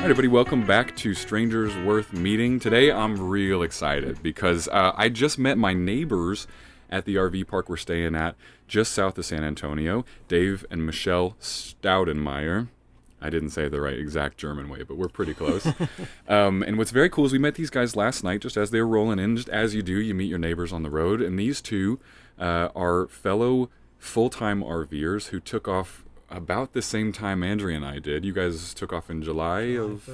All right, everybody, welcome back to Strangers Worth Meeting. Today, I'm real excited because I just met my neighbors at the RV park we're staying at just south of San Antonio, Dave and Michele Staudenmaier. I didn't say it the right exact German way, but we're pretty close. And what's very cool is we met these guys last night just as they were rolling in. Just as you do, you meet your neighbors on the road. And these two are fellow full-time RVers who took off about the same time Andrea and I did. You guys took off in July of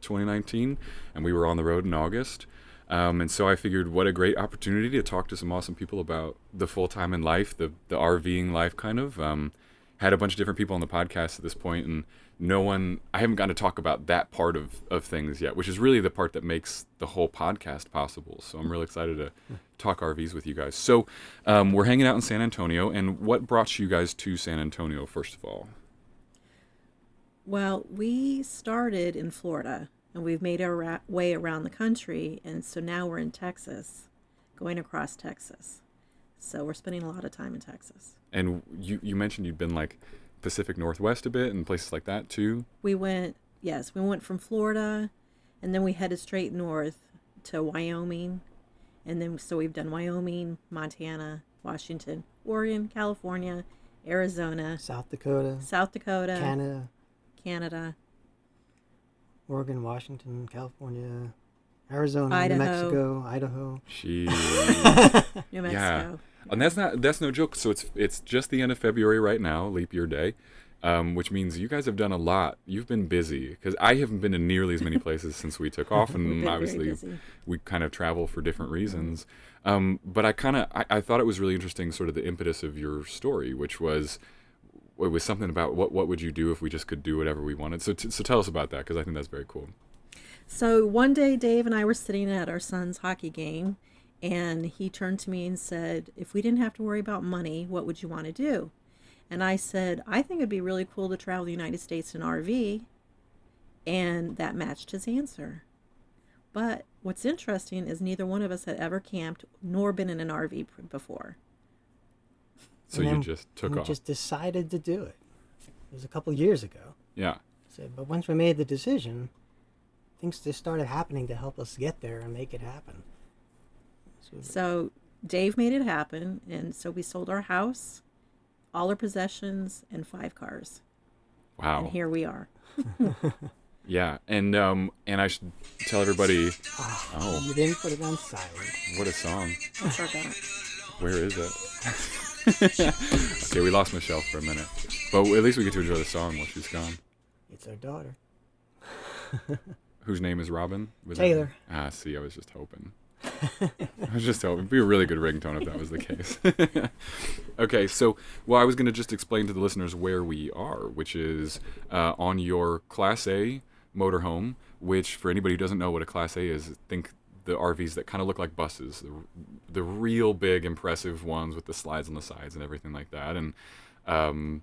2019, and we were on the road in August. And so I figured what a great opportunity to talk to some awesome people about the full-time in life, the RVing life kind of. Had a bunch of different people on the podcast at this point, and I haven't gotten to talk about that part of things yet, which is really the part that makes the whole podcast possible. So I'm really excited to talk RVs with you guys. So we're hanging out in San Antonio, and what brought you guys to San Antonio, first of all? Well, we started in Florida, and we've made our way around the country, and so now we're in Texas, going across Texas. So we're spending a lot of time in Texas. And you mentioned you'd been like Pacific Northwest a bit and places like that too? We went from Florida, and then we headed straight north to Wyoming. And then, so we've done Wyoming, Montana, Washington, Oregon, California, Arizona, South Dakota, Canada, Oregon, Washington, California, Arizona, Idaho. New Mexico, Idaho. Jeez. New Mexico. Yeah. And that's no joke. So it's just the end of February right now, leap year day, which means you guys have done a lot. You've been busy because I haven't been to nearly as many places since we took off, and obviously we kind of travel for different reasons. But I thought it was really interesting, sort of the impetus of your story, which was it was something about what would you do if we just could do whatever we wanted. So tell us about that, because I think that's very cool. So one day, Dave and I were sitting at our son's hockey game, and he turned to me and said, if we didn't have to worry about money, what would you want to do? And I said, I think it'd be really cool to travel the United States in RV. And that matched his answer. But what's interesting is neither one of us had ever camped nor been in an RV before. So you just took off. We just decided to do it. It was a couple years ago. Yeah. But once we made the decision, things just started happening to help us get there and make it happen. So Dave made it happen, and so we sold our house, all our possessions, and 5 cars. Wow. And here we are. Yeah, and I should tell everybody. Oh, you didn't put it on silent. What a song! I forgot. Where is it? Okay, we lost Michele for a minute, but at least we get to enjoy the song while she's gone. It's our daughter. Whose name is Robin? Taylor. See, I was just hoping. It'd be a really good ringtone if that was the case. Okay, so I was going to just explain to the listeners where we are, which is on your Class A motorhome, which for anybody who doesn't know what a Class A is, think the RVs that kind of look like buses, the real big impressive ones with the slides on the sides and everything like that. And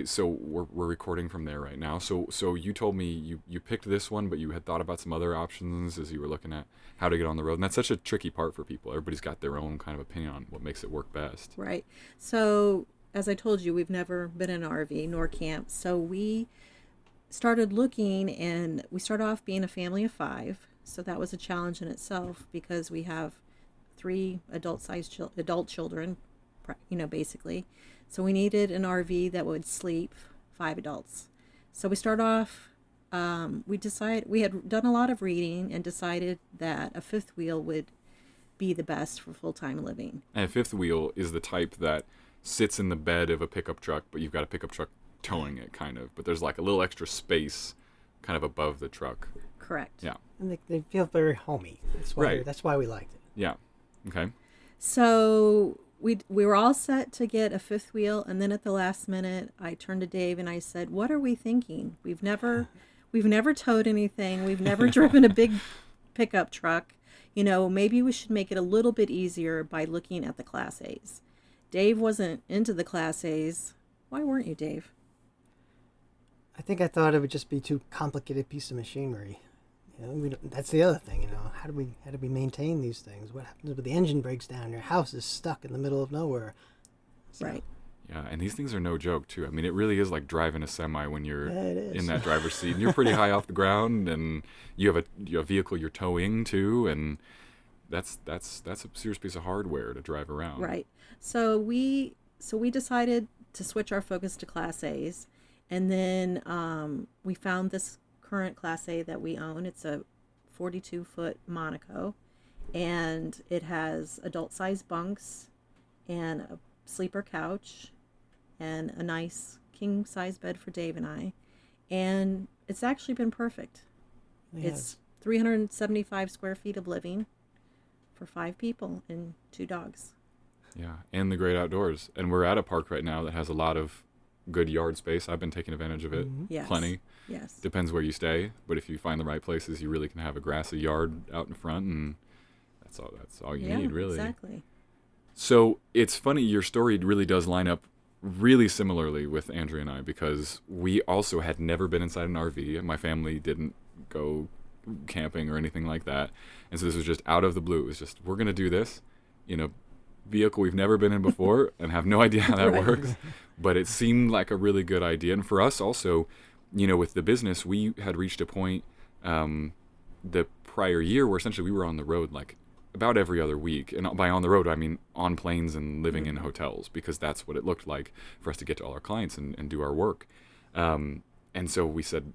so we're recording from there right now. So you told me you picked this one, but you had thought about some other options as you were looking at how to get on the road. And that's such a tricky part for people. Everybody's got their own kind of opinion on what makes it work best. Right. So as I told you, we've never been in an RV nor camped. So we started looking, and we started off being a family of 5. So that was a challenge in itself because we have 3 adult children, basically. So we needed an RV that would sleep 5 adults. So we started off, we had done a lot of reading and decided that a 5th wheel would be the best for full-time living. And a 5th wheel is the type that sits in the bed of a pickup truck, but you've got a pickup truck towing it kind of, but there's like a little extra space kind of above the truck. Correct. Yeah. And they feel very homey. That's why we liked it. Yeah. Okay. So we were all set to get a 5th wheel, and then at the last minute I turned to Dave and I said, what are we thinking? We've never towed anything. We've never driven a big pickup truck. Maybe we should make it a little bit easier by looking at the Class A's. Dave wasn't into the Class A's. Why weren't you, Dave? I think I thought it would just be too complicated piece of machinery. That's the other thing. How do we maintain these things? What happens if the engine breaks down? Your house is stuck in the middle of nowhere. Right. Yeah, and these things are no joke too. I mean, it really is like driving a semi when you're Yeah, it is. in that driver's seat and you're pretty high off the ground, and you have a vehicle you're towing too, and that's a serious piece of hardware to drive around. Right. So we decided to switch our focus to Class A's, and then we found this current Class A that we own. It's a 42-foot Monaco, and it has adult-sized bunks and a sleeper couch and a nice king-size bed for Dave and I, and it's actually been perfect. It's 375 square feet of living for 5 people and 2 dogs. Yeah, and the great outdoors. And we're at a park right now that has a lot of good yard space. I've been taking advantage of it. Yes. Plenty. Yes. Depends where you stay, but if you find the right places, you really can have a grassy yard out in front, and that's all you need, really. Exactly. So it's funny, your story really does line up really similarly with Andrea and I, because we also had never been inside an RV. My family didn't go camping or anything like that. And so this was just out of the blue. It was just, we're going to do this in a vehicle we've never been in before and have no idea how that works. But it seemed like a really good idea. And for us also, with the business, we had reached a point the prior year where essentially we were on the road like about every other week. And by on the road, I mean on planes and living in hotels, because that's what it looked like for us to get to all our clients and do our work. And so we said,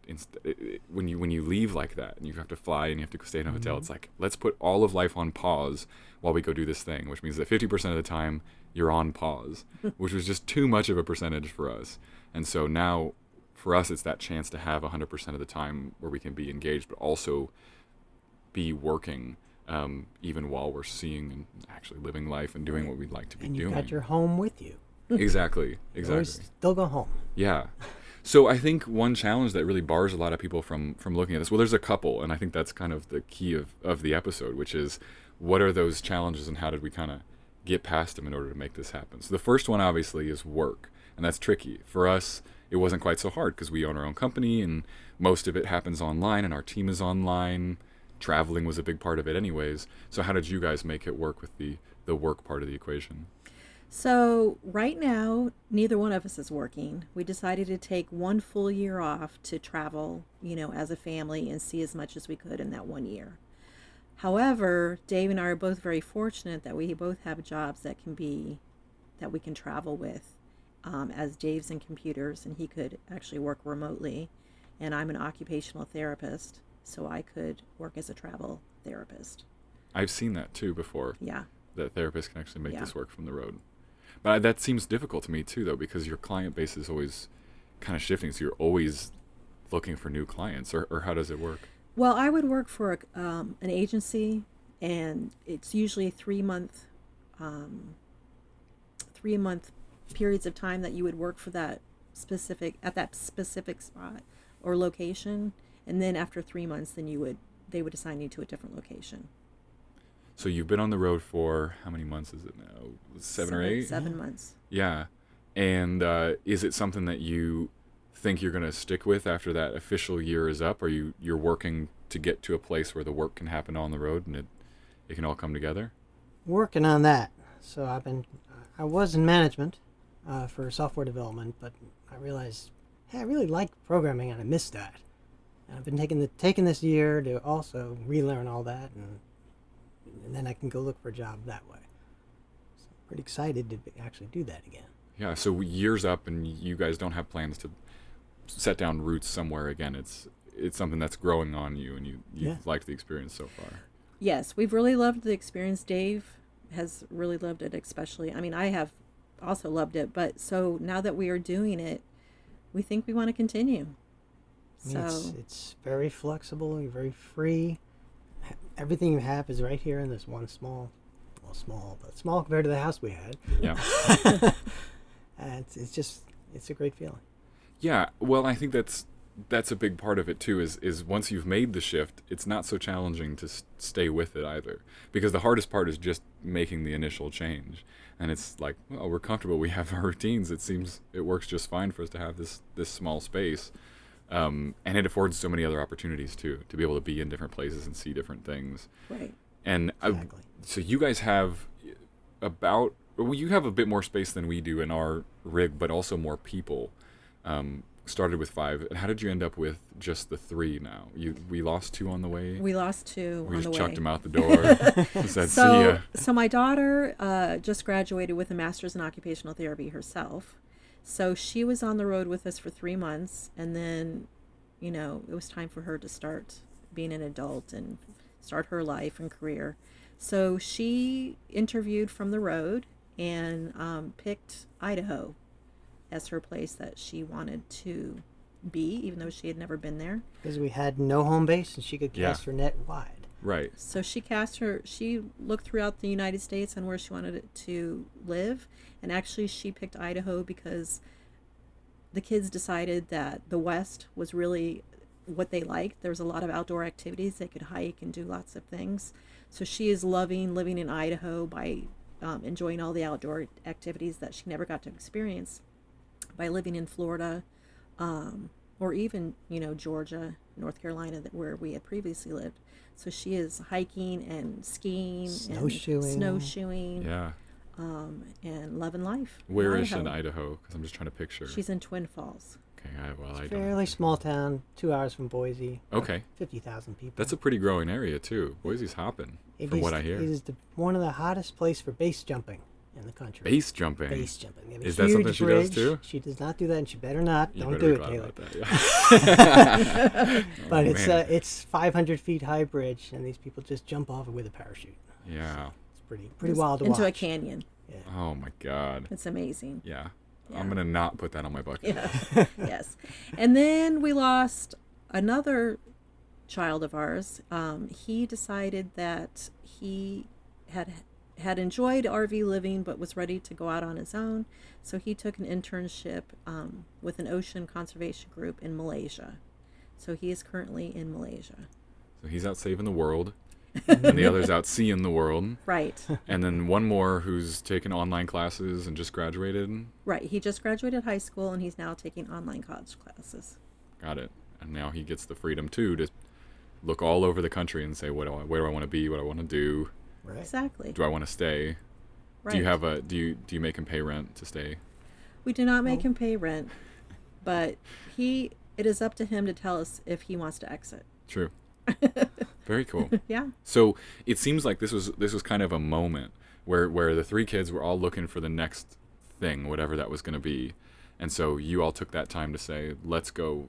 when you leave like that and you have to fly and you have to stay in a hotel, it's like, let's put all of life on pause while we go do this thing, which means that 50% of the time you're on pause, which was just too much of a percentage for us. And so now for us, it's that chance to have 100% of the time where we can be engaged, but also be working even while we're seeing and actually living life and doing what we'd like to be And doing. you've got your home with you. Exactly. You always still go home. Yeah. So I think one challenge that really bars a lot of people from looking at this, well, there's a couple, and I think that's kind of the key of the episode, which is what are those challenges and how did we kind of get past them in order to make this happen? So the first one obviously is work, and that's tricky. For us, it wasn't quite so hard because we own our own company and most of it happens online and our team is online. Traveling was a big part of it anyways. So how did you guys make it work with the work part of the equation? So right now, neither one of us is working. We decided to take 1 full year off to travel, as a family and see as much as we could in that 1 year. However, Dave and I are both very fortunate that we both have jobs that we can travel with, as Dave's in computers and he could actually work remotely, and I'm an occupational therapist, so I could work as a travel therapist. I've seen that too before. Yeah. That therapists can actually make this work from the road. But that seems difficult to me too, though, because your client base is always kind of shifting, so you're always looking for new clients, or how does it work? Well, I would work for an agency, and it's usually 3-month periods of time that you would work for that specific spot or location, and then after 3 months, then they would assign you to a different location. So you've been on the road for how many months is it now? 7 or 8? 7 months. Yeah. And is it something that you think you're going to stick with after that official year is up? Or you're working to get to a place where the work can happen on the road and it can all come together? Working on that. So I was in management for software development, but I realized, hey, I really like programming and I missed that. And I've been taking this year to also relearn all that, and then I can go look for a job that way. So I'm pretty excited to actually do that again. Yeah, so years up and you guys don't have plans to set down roots somewhere again. It's something that's growing on you, and you've liked the experience so far. Yes, we've really loved the experience. Dave has really loved it, especially. I mean, I have also loved it, but so now that we are doing it, we think we want to continue. So it's very flexible and very free. Everything you have is right here in this one small compared to the house we had. Yeah. It's a great feeling. Yeah, well, I think that's a big part of it too, is once you've made the shift, it's not so challenging to stay with it either, because the hardest part is just making the initial change. And it's like, well, we're comfortable, we have our routines, it seems it works just fine for us to have this small space. And it affords so many other opportunities too, to be able to be in different places and see different things. Right. And Exactly. so you guys have you have a bit more space than we do in our rig, but also more people. Started with 5. And how did you end up with just the 3 now? We lost 2 on the way. We lost 2 We on just the way. chucked them out the door. Said, see ya. So my daughter just graduated with a master's in occupational therapy herself. So she was on the road with us for 3 months, and then, it was time for her to start being an adult and start her life and career. So she interviewed from the road and picked Idaho as her place that she wanted to be, even though she had never been there. Because we had no home base and she could cast her net wide. Right. So she looked throughout the United States and where she wanted it to live. And actually she picked Idaho because the kids decided that the West was really what they liked. There was a lot of outdoor activities. They could hike and do lots of things. So she is loving living in Idaho by enjoying all the outdoor activities that she never got to experience by living in Florida, or even, Georgia, North Carolina, where we had previously lived. So she is hiking and skiing snowshoeing, Yeah. and loving life. Where is she in Idaho? Because I'm just trying to picture. She's in Twin Falls. Okay, I don't. Fairly small town, 2 hours from Boise. Okay. 50,000 people. That's a pretty growing area too. Boise's hopping, from what I hear. It is one of the hottest places for base jumping in the country. Base jumping. Base jumping. They have a Is that something huge she does ridge. too? She does not do that, and she better not. You Don't better do be it, glad Taylor. about that, yeah. But Oh, man. it's 500 feet high bridge, and these people just jump off it with a parachute. Yeah. It's pretty wild to watch. Into a canyon. Yeah. Oh my God. It's amazing. Yeah. Yeah. I'm gonna not put that on my bucket. Yeah. Yes. And then we lost another child of ours. He decided that he had enjoyed RV living but was ready to go out on his own. So he took an internship with an ocean conservation group in Malaysia. So he is currently in Malaysia. So he's out saving the world, and the other's out seeing the world. Right. And then one more who's taken online classes and just graduated. Right. He just graduated high school and he's now taking online college classes. Got it. And now he gets the freedom too to look all over the country and say, where do I want to be? What do I want to do? Right. Exactly. Do I want to stay? Right. Do you have do you make him pay rent to stay? We do not make him pay rent, but it is up to him to tell us if he wants to exit. True. Very cool. Yeah. So it seems like this was kind of a moment where the 3 kids were all looking for the next thing, whatever that was going to be. And so you all took that time to say, let's go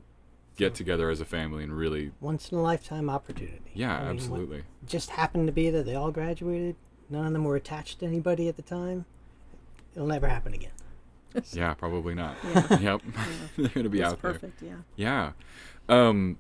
get together as a family and really... Once in a lifetime opportunity. Yeah, I mean, absolutely. it just happened to be that they all graduated. None of them were attached to anybody at the time. It'll never happen again. Yeah, probably not. Yeah. Yep. They're going to be That's out perfect, there. yeah. Yeah.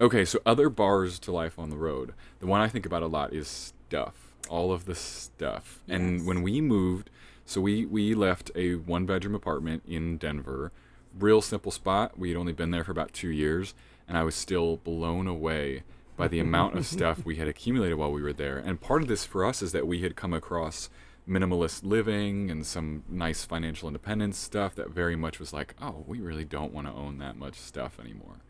Okay, so other bars to life on the road. The one I think about a lot is stuff. All of the stuff. Yes. And when we moved, so we left a 1-bedroom apartment in Denver. Real simple spot. We had only been there for about 2 years, and I was still blown away by the amount of stuff we had accumulated while we were there. And part of this for us is that we had come across minimalist living and some nice financial independence stuff that very much was like, oh, we really don't want to own that much stuff anymore.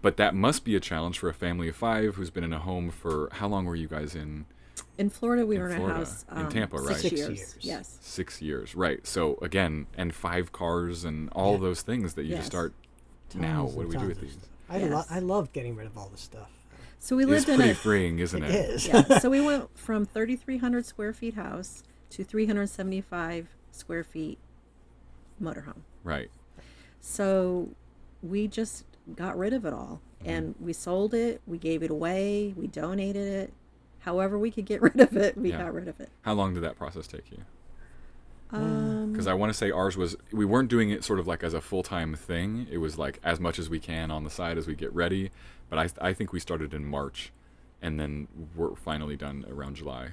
But that must be a challenge for a family of 5 who's been in a home for... How long were you guys in? In Florida, we were in Florida. a house. In Tampa, right? 6 6 years. years. Yes. 6 years, right. So again, and 5 cars and all those things that you just Yes. start... Now, Tons what do and we do tons with of these? stuff. I loved getting rid of all this stuff. So we It's lived in pretty a... freeing, isn't It it? is. Yeah. So we went from 3,300 square feet house to 375 square feet motorhome. Right. So we just got rid of it all. And we sold it, we gave it away, we donated it. However we could get rid of it, we Yeah. got rid of it. How long did that process take you? Um, Because I want to say ours was... We weren't doing it sort of like as a full-time thing. It was like as much as we can on the side as we get ready. But I think we started in March, and then we're finally done around July.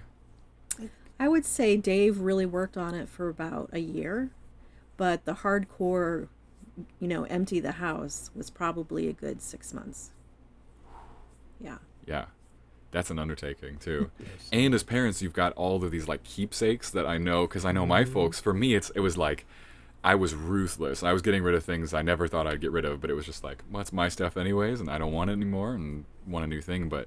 I would say Dave really worked on it for about a year, but the hardcore, empty the house was probably a good 6 months. Yeah. Yeah, that's an undertaking too. And as parents, you've got all of these like keepsakes that I know, because I know my folks. For me, it was like I was ruthless. I was getting rid of things I never thought I'd get rid of, but it was just like, well, it's my stuff anyways, and I don't want it anymore, and want a new thing. But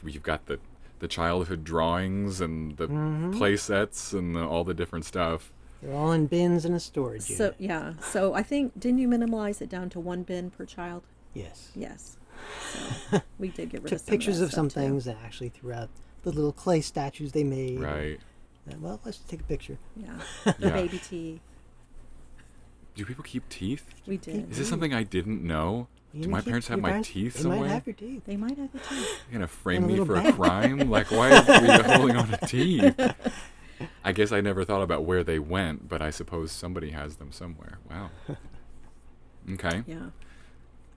you've got the childhood drawings and the play sets and all the different stuff. They're all in bins in a storage So unit. yeah, so I think, didn't you minimize it down to 1 bin per child? Yes. Yes. So we did get rid of Took some pictures that of some stuff, too. things and actually threw out the little clay statues they made. Right. Well, let's take a picture. Yeah. The Yeah. baby tea. Do people keep teeth? We did. Is this something I didn't know? You Do can my keep parents have your my parents- teeth They somewhere? might have your teeth. They might have the tea. You're gonna frame In a me little for a bag. crime? Like, why are we holding on to teeth? I guess I never thought about where they went, but I suppose somebody has them somewhere. Wow. Okay. Yeah.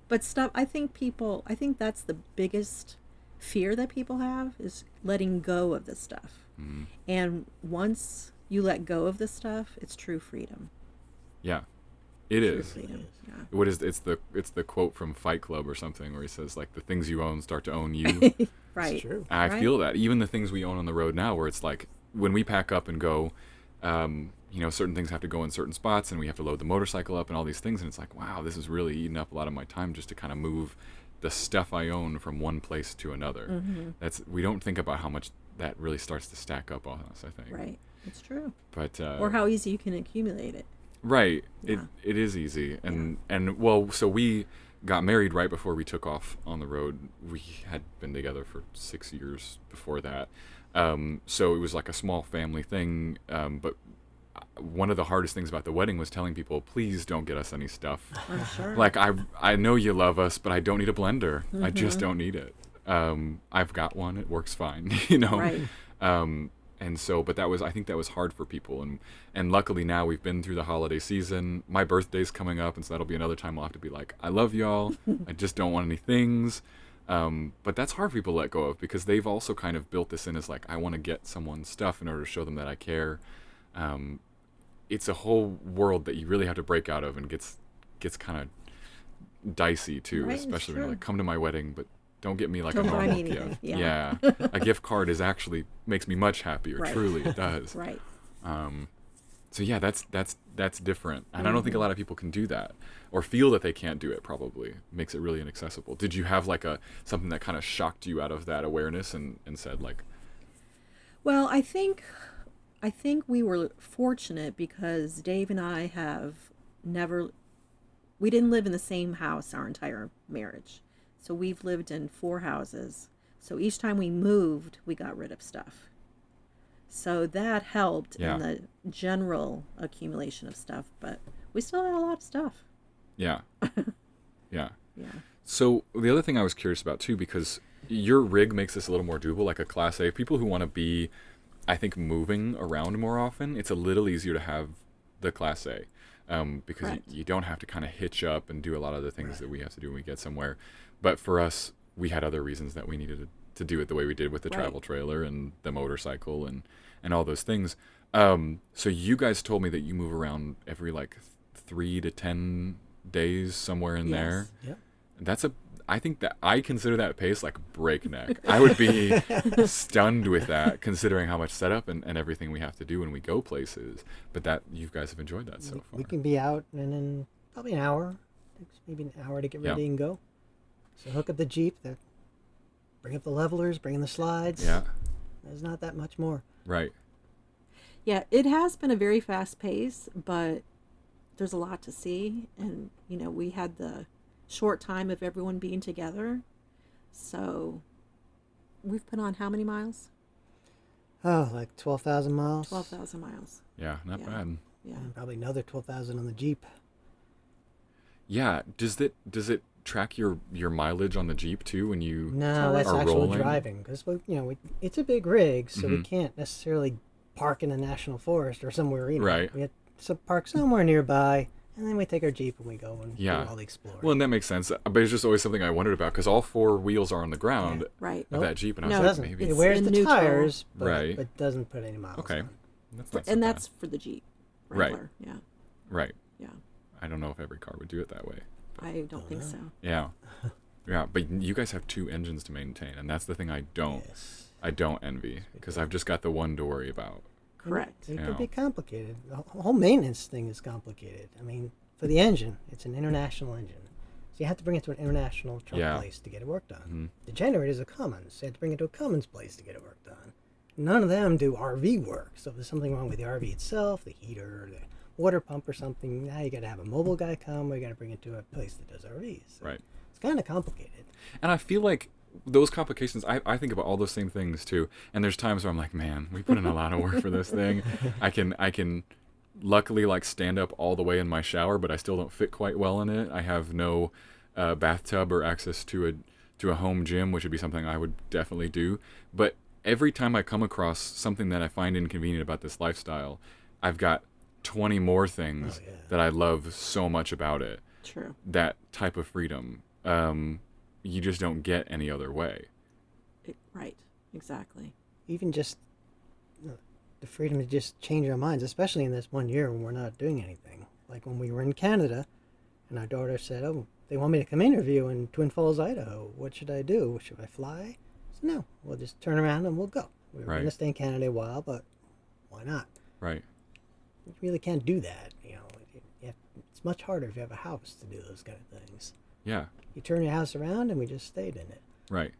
But stuff, I think that's the biggest fear that people have, is letting go of this stuff. Mhm. And once you let go of this stuff, it's true freedom. Yeah. It True is. freedom. Yeah. What is it's the quote from Fight Club or something where he says like the things you own start to own you. Right. It's true. I Right. feel that even the things we own on the road now, where it's like when we pack up and go, certain things have to go in certain spots, and we have to load the motorcycle up and all these things, and it's like, wow, this is really eating up a lot of my time just to kind of move the stuff I own from one place to another. Mm-hmm. We don't think about how much that really starts to stack up on us, I think. Right. It's true. But Or how easy you can accumulate it. right, Yeah. it is easy, and well, so we got married right before we took off on the road. We had been together for 6 years before that, so it was like a small family thing. But one of the hardest things about the wedding was telling people, please don't get us any stuff. I'm sure. Like I know you love us, but I don't need a blender. I just Mm-hmm. don't need it. I've got one. It works fine. You know. Right. And so, but I think that was hard for people. And luckily now we've been through the holiday season. My birthday's coming up, and so that'll be another time I'll have to be like, I love y'all. I just don't want any things. But that's hard for people to let go of, because they've also kind of built this in as like, I want to get someone stuff in order to show them that I care. It's a whole world that you really have to break out of, and gets kind of dicey too, Right, it's especially when you're true. like, come to my wedding, but don't get me like Don't a buy normal me anything, gift. yeah. A gift card is actually makes me much happier. Right. Truly, it does. Right. So yeah, that's different, and I don't think a lot of people can do that, or feel that they can't do it. Probably makes it really inaccessible. Did you have like something that kind of shocked you out of that awareness and said like, Well, I think we were fortunate because Dave and I we didn't live in the same house our entire marriage. So we've lived in 4 houses. So each time we moved, we got rid of stuff. So that helped Yeah. in the general accumulation of stuff, but we still had a lot of stuff. yeah, yeah. Yeah. So the other thing I was curious about too, because your rig makes this a little more doable, like a Class A. People who want to be, I think, moving around more often, it's a little easier to have the Class A, because Correct. you don't have to kind of hitch up and do a lot of the things that we have to do when we get somewhere. But for us, we had other reasons that we needed to do it the way we did with the Right. travel trailer and the motorcycle and all those things. So you guys told me that you move around every like 3 to 10 days somewhere in there. Yes. Yep. I think that I consider that pace like breakneck. I would be stunned with that, considering how much setup and everything we have to do when we go places. But that you guys have enjoyed that so far. We can be out in probably an hour. Takes maybe an hour to get ready and go. So hook up the Jeep, bring up the levelers, bring in the slides. Yeah, There's not that much more. right. Yeah, it has been a very fast pace, but there's a lot to see. And, we had the short time of everyone being together. So we've put on how many miles? Oh, like 12,000 miles. 12,000 miles. Yeah, not Yeah. bad. Yeah. And probably another 12,000 on the Jeep. Yeah, does it track your mileage on the Jeep too when you No, that's are actual rolling? driving because it's a big rig, so we Mhm. can't necessarily park in a national forest or somewhere. Right. We have to park somewhere nearby, and then we take our Jeep and we go and Yeah. do all the exploring. Well, and that makes sense. But it's just always something I wondered about, because all 4 wheels are on the ground Right. of that Jeep, and I No, was it like, doesn't. maybe. It It's wears in the neutral. tires, but, Right. but doesn't put any miles Okay. on. That's not so And bad. that's for the Jeep. Right. Wrangler. Yeah. Right. Yeah. I don't know if every car would do it that way. I don't think so. Yeah. Yeah, but you guys have 2 engines to maintain, and that's the thing I don't envy, because I've just got the one to worry about. Correct. It Yeah. could be complicated. The whole maintenance thing is complicated. I mean, for the engine, it's an international engine. So you have to bring it to an international trunk Yeah. place to get it work done. Mhm. The generator is a Cummins. So you have to bring it to a Cummins place to get it work done. none of them do RV work. So if there's something wrong with the RV itself, the heater, the water pump or something, now you got to have a mobile guy come, or you got to bring it to a place that does RVs. So Right. it's kind of complicated. And I feel like those complications, I think about all those same things too. And there's times where I'm like, man, we put in a lot of work for this thing. I can luckily like stand up all the way in my shower, but I still don't fit quite well in it. I have no bathtub or access to a home gym, which would be something I would definitely do. But every time I come across something that I find inconvenient about this lifestyle, I've got 20 more things that I love so much about it. True. That type of freedom. You just don't get any other way. Right. Exactly. Even just the freedom to just change our minds, especially in this one year when we're not doing anything. Like when we were in Canada, and our daughter said, "Oh, they want me to come interview in Twin Falls, Idaho. What should I do? Should I fly?" I said, "No, we'll just turn around and we'll go. We were going to stay in Canada a while, but why not?" Right. You really can't do that. It's much harder if you have a house to do those kind of things. Yeah. You turn your house around, and we just stayed in it. Right.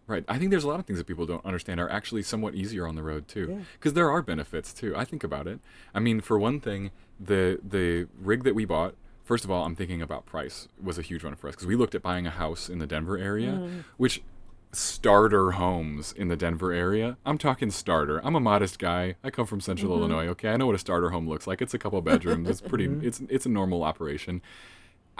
Right. I think there's a lot of things that people don't understand are actually somewhat easier on the road too. Yeah. Because there are benefits too. I think about it. I mean, for one thing, the rig that we bought, first of all, I'm thinking about price was a huge one for us because we looked at buying a house in the Denver area, which starter homes in the Denver area. I'm talking starter. I'm a modest guy. I come from Central Illinois. Okay, I know what a starter home looks like. It's a couple bedrooms. It's pretty. It's a normal operation.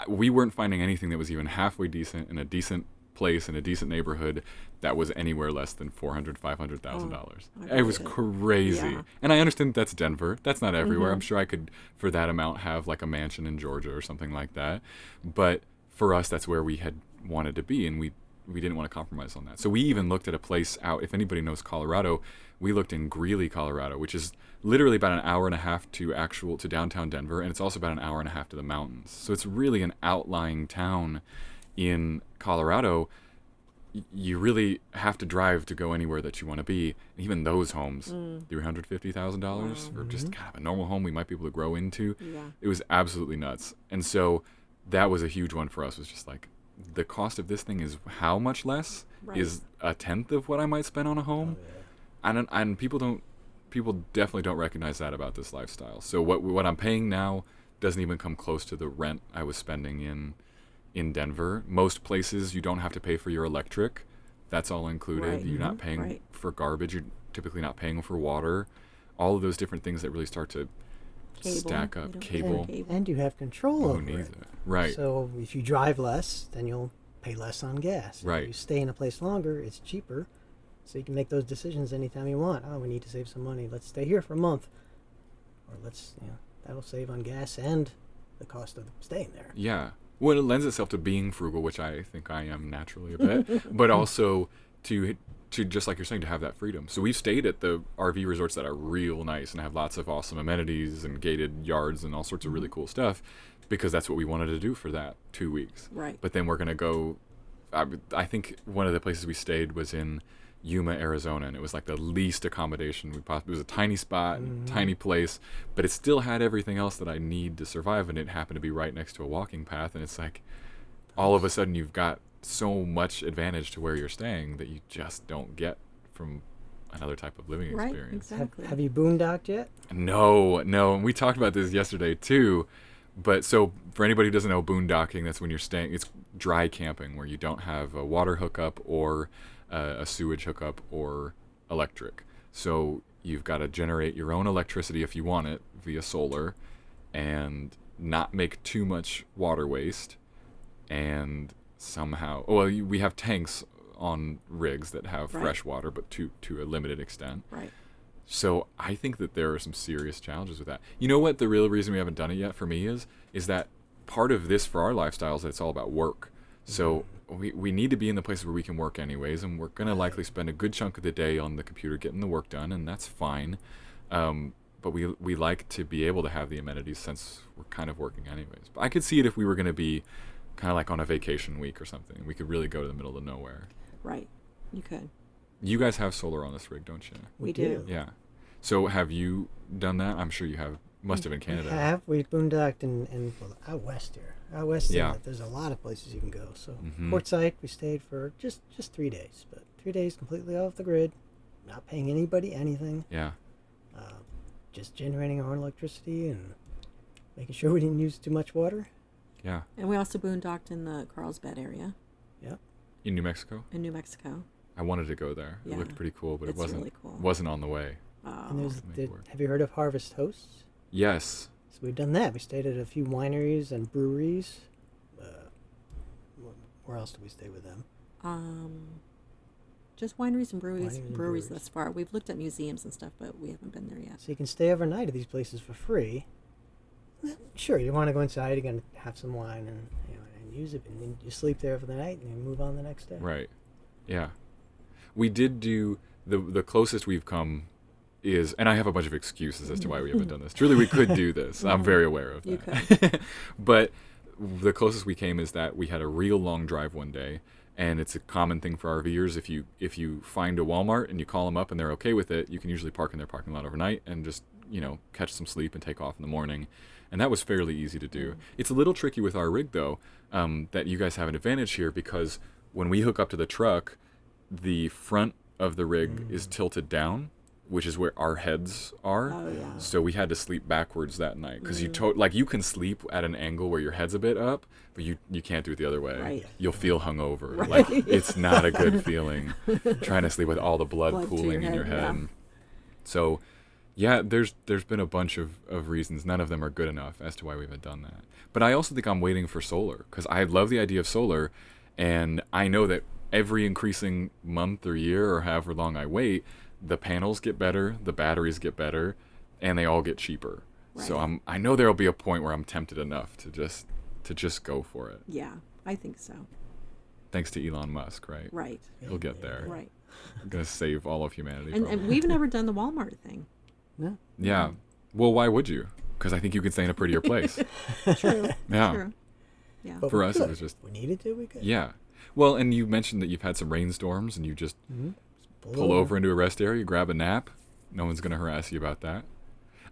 We weren't finding anything that was even halfway decent in a decent place in a decent neighborhood that was anywhere less than $400,000-$500,000. It was crazy. Yeah. And I understand that's Denver. That's not everywhere. I'm sure I could, for that amount, have like a mansion in Georgia or something like that. But for us, that's where we had wanted to be, and we didn't want to compromise on that. So we even looked at a place out, if anybody knows Colorado, we looked in Greeley, Colorado, which is literally about an hour and a half to downtown Denver, and it's also about an hour and a half to the mountains. So it's really an outlying town in Colorado. You really have to drive to go anywhere that you want to be. And even those homes, $350,000 for just kind of a normal home we might be able to grow into. Yeah. It was absolutely nuts. And so that was a huge one for us, was just like, the cost of this thing is how much less? Right. Is a tenth of what I might spend on a home. And people definitely don't recognize that about this lifestyle. So what I'm paying now doesn't even come close to the rent I was spending in Denver. Most places you don't have to pay for your electric. That's all included. Right. You're not paying for garbage. You're typically not paying for water. All of those different things that really start to stack up. Cable. And you have control over needs it. it? Right. So if you drive less, then you'll pay less on gas. Right. If you stay in a place longer, it's cheaper. So you can make those decisions anytime you want. Oh, we need to save some money. Let's stay here for a month. Or that'll save on gas and the cost of staying there. Yeah. Well, it lends itself to being frugal, which I think I am naturally a bit, but also to just like you're saying, to have that freedom. So we've stayed at the RV resorts that are real nice and have lots of awesome amenities and gated yards and all sorts of really cool stuff, because that's what we wanted to do for that 2 weeks. Right. But then we're going to go, I think one of the places we stayed was in Yuma, Arizona, and it was like the least accommodation we possibly. It was a tiny spot, tiny place, but it still had everything else that I need to survive, and it happened to be right next to a walking path. And it's like, all of a sudden, you've got so much advantage to where you're staying that you just don't get from another type of living Right, experience. exactly. Have you boondocked yet? No, and we talked about this yesterday too. But so for anybody who doesn't know, boondocking, that's when you're staying. It's dry camping where you don't have a water hookup or a sewage hookup or electric. So you've got to generate your own electricity if you want it via solar, and not make too much water waste. And somehow, we have tanks on rigs that have fresh water, but to a limited extent. Right. So I think that there are some serious challenges with that. You know what the real reason we haven't done it yet for me is that part of this for our lifestyles, it's all about work. So we need to be in the places where we can work anyways, and we're going to likely spend a good chunk of the day on the computer getting the work done, and that's fine. But we like to be able to have the amenities since we're kind of working anyways. But I could see it if we were going to be kind of like on a vacation week or something. We could really go to the middle of nowhere. Right. You could. You guys have solar on this rig, don't you? We do. Yeah. So have you done that? I'm sure you have. Must have in Canada. We boondocked in out west here. Out west, Yeah. There's a lot of places you can go. So Mhm. Quartzsite, we stayed for just 3 days, but 3 days completely off the grid, not paying anybody anything. Yeah. Just generating our own electricity and making sure we didn't use too much water. Yeah. And we also boondocked in the Carlsbad area Yep. In New Mexico? in New Mexico. I wanted to go there. It Yeah. looked pretty cool, but it It's wasn't really cool. wasn't on the way. And there's Make it work. have you heard of Harvest Hosts? Yes. So we've done that. We stayed at a few wineries and breweries. Where else do we stay with them? Just wineries and breweries. Wineries and breweries breweries. thus far. We've looked at museums and stuff, but we haven't been there yet. So you can stay overnight at these places for free. Sure, you want to go inside, you're going to have some wine and, and use it, and then you sleep there for the night and you move on the next day. Right. Yeah. We did do the closest we've come is, and I have a bunch of excuses as to why we haven't done this. Truly, we could do this. I'm very aware of that. You could. But the closest we came is that we had a real long drive one day, and it's a common thing for RVers. If you find a Walmart and you call them up and they're okay with it, you can usually park in their parking lot overnight and just catch some sleep and take off in the morning. And that was fairly easy to do. It's a little tricky with our rig though, that you guys have an advantage here, because when we hook up to the truck, the front of the rig is tilted down, which is where our heads are. Oh, yeah. So we had to sleep backwards that night, because you can sleep at an angle where your head's a bit up, but you can't do it the other way. Right. You'll feel hungover. Right. Like it's not a good feeling trying to sleep with all the blood Blood to pooling your in your head, head. yeah. So yeah, there's been a bunch of reasons. None of them are good enough as to why we haven't done that. But I also think I'm waiting for solar, because I love the idea of solar, and I know that every increasing month or year or however long I wait, the panels get better, the batteries get better, and they all get cheaper. Right. So I know there'll be a point where I'm tempted enough to just go for it. Yeah, I think so. Thanks to Elon Musk, right? Right. He'll get there. Right. I'm gonna save all of humanity. And probably. we've never done the Walmart thing. No? Yeah. Well, why would you? Because I think you could stay in a prettier place. True. Yeah. True. Yeah. But For we us, it could. was just- We needed to, we could. Yeah. Well, and you mentioned that you've had some rainstorms and you just pull over into a rest area, grab a nap. No one's going to harass you about that.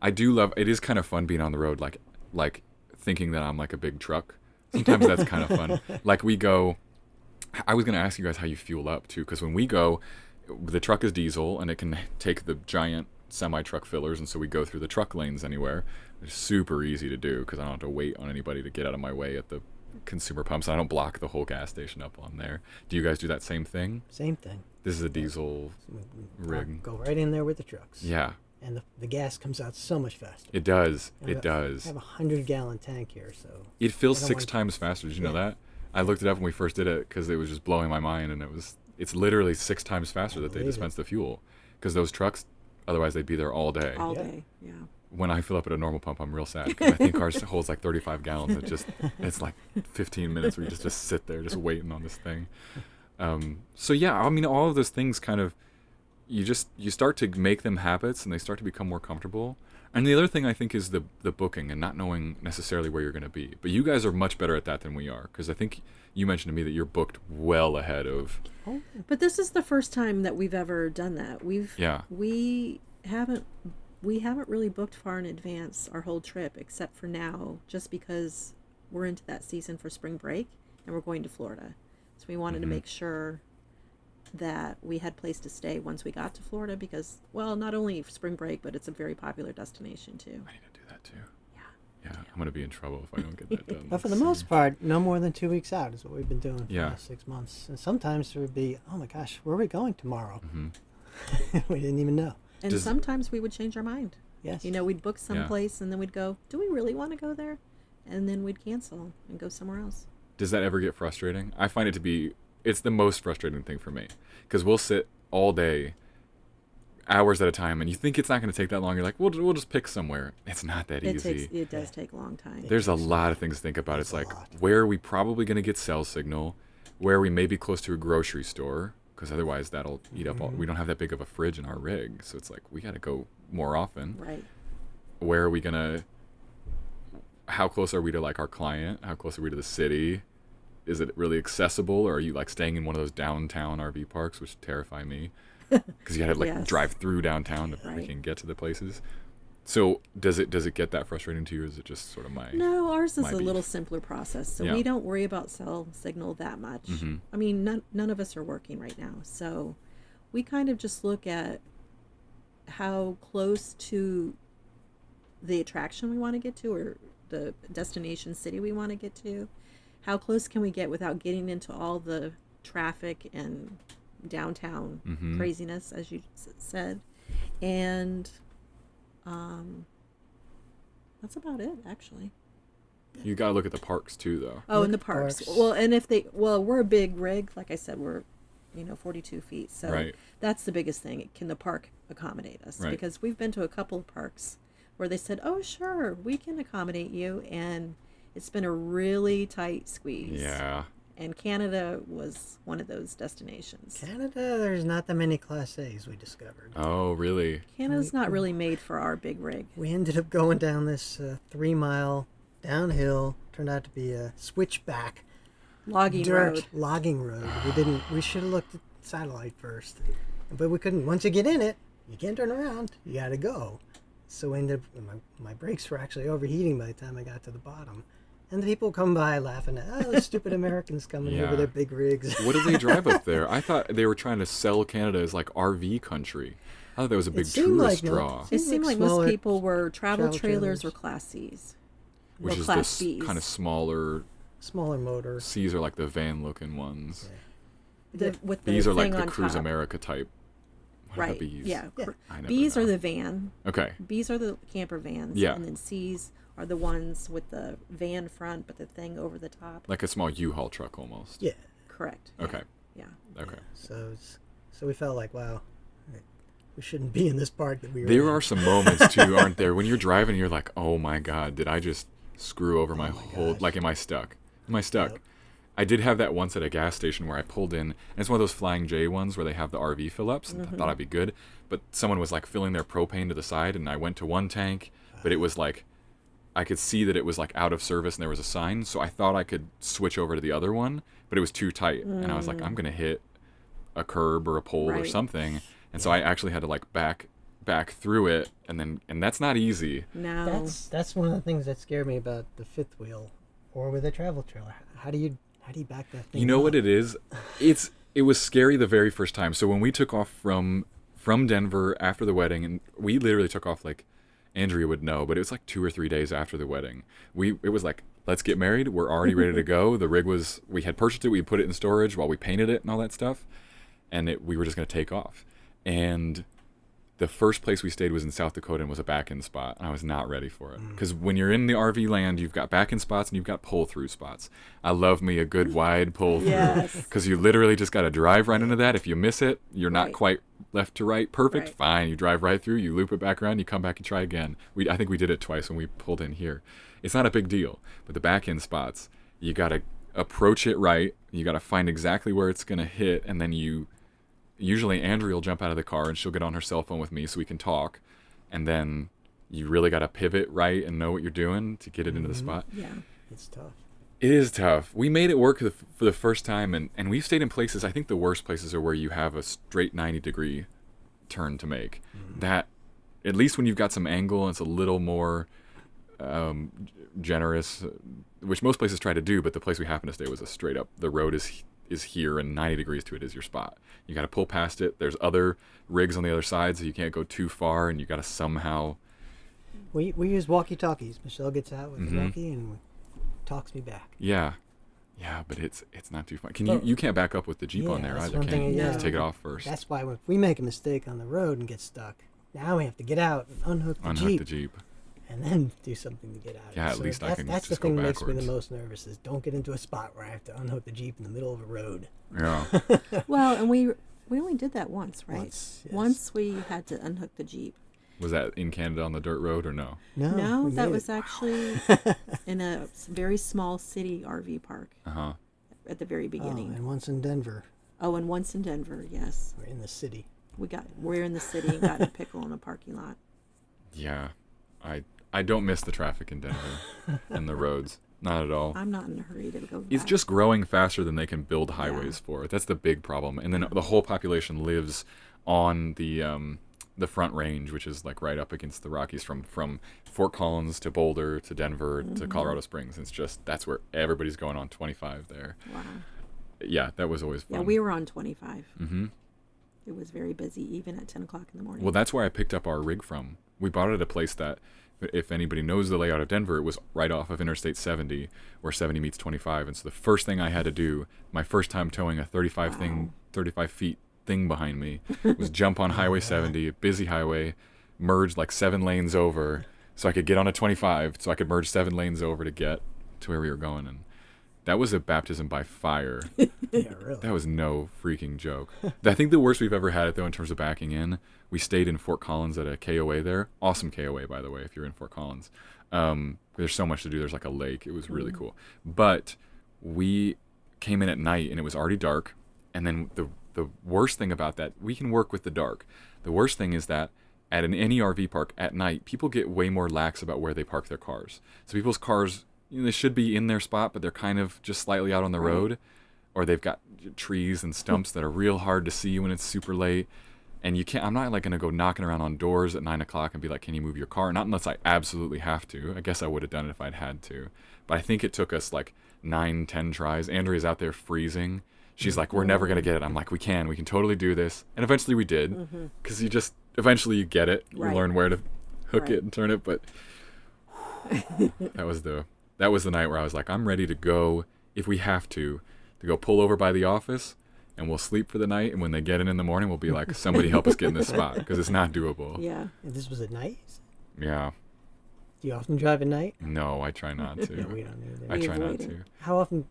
I do love, it is kind of fun being on the road, like thinking that I'm like a big truck. Sometimes that's kind of fun. Like we go, I was going to ask you guys how you fuel up too, because when we go, the truck is diesel and it can take the giant semi-truck fillers, and so we go through the truck lanes anywhere. It's super easy to do because I don't have to wait on anybody to get out of my way at the consumer pumps. I don't block the whole gas station up on there. Do you guys do that same thing? Same thing. This is a diesel rig. Go right in there with the trucks. Yeah, And the gas comes out so much faster. it does. I It have- does. I have a 100-gallon tank here, so It fills I don't 6 want- times faster. Did you know Yeah. that? I looked it up when we first did it because it was just blowing my mind, and it's literally 6 times faster that they believe it. dispense the fuel, because those trucks, otherwise they'd be there all day. All Yeah. day. Yeah. When I fill up at a normal pump, I'm real sad because I think ours holds like 35 gallons. It's like 15 minutes where you just sit there just waiting on this thing. So yeah, I mean, all of those things kind of, you start to make them habits and they start to become more comfortable. And the other thing I think is the booking and not knowing necessarily where you're going to be. But you guys are much better at that than we are, because I think you mentioned to me that you're booked well ahead of. But this is the first time that we've ever done that. Yeah. We haven't really booked far in advance our whole trip, except for now, just because we're into that season for spring break and we're going to Florida. So we wanted to make sure that we had place to stay once we got to Florida, because, well, not only spring break, but it's a very popular destination too. I need to do that too. Yeah. Yeah, I'm going to be in trouble if I don't get that done. But for the most part, no more than 2 weeks out is what we've been doing for the Yeah. last 6 months. And sometimes it would be, oh my gosh, where are we going tomorrow? Mhm. We didn't even know. And Does- sometimes we would change our mind. Yes. You know, we'd book someplace and then we'd go, do we really want to go there? And then we'd cancel and go somewhere else. Does that ever get frustrating? I find it to be, it's the most frustrating thing for me, because we'll sit all day, hours at a time, and you think it's not going to take that long. You're like, we'll just pick somewhere. It's not that easy. It does take a long time. There's a lot of things to think about. It's a like, lot. where are we probably going to get cell signal? Where are we maybe close to a grocery store? Because otherwise that'll eat up all, we don't have that big of a fridge in our rig. So it's like, we got to go more often. Right. Where are we going to, how close are we to like our client? How close are we to the city? Is it really accessible, or are you like staying in one of those downtown RV parks, which terrify me? Because you got to like Yes. drive through downtown to Right. freaking get to the places. So does it get that frustrating to you? Or is it just sort of my No, ours is my a little beef. simpler process, so Yeah. we don't worry about cell signal that much. Mhm. I mean, none of us are working right now, so we kind of just look at how close to the attraction we want to get to, or the destination city we want to get to. How close can we get without getting into all the traffic and downtown craziness, as you said? And that's about it, actually. You got to look at the parks too, though. Oh, Look and the at parks. parks. Well, and if they, we're a big rig. Like I said, we're, 42 feet. So Right. that's the biggest thing. Can the park accommodate us? Right. Because we've been to a couple of parks where they said, "Oh, sure, we can accommodate you," and it's been a really tight squeeze. Yeah. And Canada was one of those destinations. Canada, there's not that many Class A's we discovered. Oh, really? Canada's not really made for our big rig. We ended up going down this 3-mile downhill. Turned out to be a switchback Logging dirt road. logging road. We should have looked at satellite first, but we couldn't. Once you get in it, you can't turn around. You got to go. So we ended up, my brakes were actually overheating by the time I got to the bottom. And the people come by laughing at, oh, those stupid Americans coming here with their big rigs. What do they drive up there? I thought they were trying to sell Canada as like RV country. I thought that was a big seemed tourist like, no, draw, It seemed like smaller most people were travel trailers trailers. or Class Cs. which or is Class this Bs. kind of smaller. Smaller motor. C's are like the van-looking ones. With the B's are like thing the on Cruise top. America type. What are Right. the B's? Yeah. Yeah. I never B's know. are the van. Okay. B's are the camper vans. Yeah. And then C's are the ones with the van front, but the thing over the top. Like a small U-Haul truck almost. Yeah. Correct. Okay. Yeah. Okay. So we felt like, wow, we shouldn't be in this park that we were There in. are some moments too, aren't there, when you're driving, you're like, "Oh my God, did I just screw over my whole? gosh. Like, am I stuck? Am I stuck?" Yep. I did have that once at a gas station where I pulled in, and it's one of those Flying J ones where they have the RV fill-ups, and I thought I'd be good, but someone was like filling their propane to the side, and I went to one tank, but it was like, I could see that it was like out of service, and there was a sign, so I thought I could switch over to the other one, but it was too tight, and I was like, I'm gonna hit a curb or a pole or Right. something, and so I actually had to like back through it, and that's not easy. No. That's one of the things that scared me about the fifth wheel or with a travel trailer. How do you back that thing You know up? what it is? It was scary the very first time. So when we took off from Denver after the wedding, and we literally took off like Andrea would know, but it was like 2 or 3 days after the wedding. It was like, let's get married. We're already ready to go. The rig we had purchased it. We put it in storage while we painted it and all that stuff, and we were just going to take off. And the first place we stayed was in South Dakota and was a back-in spot, and I was not ready for it. Because when you're in the RV land, you've got back-in spots and you've got pull-through spots. I love me a good wide pull-through. Yes. Because you literally just got to drive right into that. If you miss it, you're not Right. quite left to right. Perfect, Right. fine. You drive right through, you loop it back around, you come back and try again. I think we did it twice when we pulled in here. It's not a big deal, but the back-in spots, you got to approach it right. You got to find exactly where it's going to hit, and then usually Andrea will jump out of the car and she'll get on her cell phone with me so we can talk, and then you really got to pivot right and know what you're doing to get it into the spot. Yeah. It's tough. It is tough. We made it work for the first time, and we've stayed in places. I think the worst places are where you have a straight 90-degree turn to make. That, at least when you've got some angle and it's a little more generous, which most places try to do, but the place we happened to stay was a straight up, the road is here and 90 degrees to it is your spot. You got to pull past it. There's other rigs on the other side, so you can't go too far, and you got to somehow. We use walkie-talkies. Michelle gets out with the walkie and talks me back. Yeah, but it's not too fun. You can't back up with the Jeep on there that's either, one can you? thing, You yeah. have to take it off first. That's why if we make a mistake on the road and get stuck, now we have to get out and unhook Unhook the Jeep. and then do something to get out. Yeah, at least I can That's just the thing go that makes me backwards. the most nervous is don't get into a spot where I have to unhook the Jeep in the middle of a road. Yeah. Well, and we only did that once, right? Once, yes. Once we had to unhook the Jeep. Was that in Canada on the dirt road or no? No, we that made was it. actually in a very small city RV park Uh-huh. at the very Oh, beginning. and once in Denver, Oh, and once in Denver, yes. we're in the city. We're in the city and got in a pickle in a parking lot. Yeah. I don't miss the traffic in Denver and the roads. Not at all. I'm not in a hurry to go back. It's just growing faster than they can build highways for it. That's the big problem. And then the whole population lives on the Front Range, which is like right up against the Rockies from Fort Collins to Boulder to Denver to Colorado Springs. It's just that's where everybody's going on 25 there. Wow. Yeah, that was always fun. Yeah, we were on 25. It was very busy, even at 10 o'clock in the morning. Well, that's where I picked up our rig from. We bought it at a place that, if anybody knows the layout of Denver, it was right off of Interstate 70, where 70 meets 25. And so the first thing I had to do, my first time towing a 35 feet thing behind me, was jump on Highway 70, a busy highway, merge like 7 lanes over, so I could get on a 25, so I could merge 7 lanes over to get to where we were going. And that was a baptism by fire. Yeah, really. That was no freaking joke. I think the worst we've ever had it, though, in terms of backing in, we stayed in Fort Collins at a KOA there. Awesome KOA, by the way, if you're in Fort Collins. There's so much to do. There's like a lake. It was really cool. But we came in at night, and it was already dark. And then the worst thing about that, we can work with the dark. The worst thing is that at any RV park at night, people get way more lax about where they park their cars. So people's cars, they should be in their spot, but they're kind of just slightly out on the road, or they've got trees and stumps that are real hard to see when it's super late. And you can't. I'm not like gonna go knocking around on doors at 9 o'clock and be like, "Can you move your car?" Not unless I absolutely have to. I guess I would have done it if I'd had to. But I think it took us like 9, 10 tries. Andrea's out there freezing. She's like, "We're never gonna get it." I'm like, "We can totally do this." And eventually we did, because eventually you get it. You learn where to hook it and turn it. But that was the night where I was like, I'm ready to go, if we have to go pull over by the office, and we'll sleep for the night. And when they get in the morning, we'll be like, somebody help us get in this spot, because it's not doable. Yeah. And this was at night? Yeah. Do you often drive at night? No, I try not to. No, we don't either. I try not to.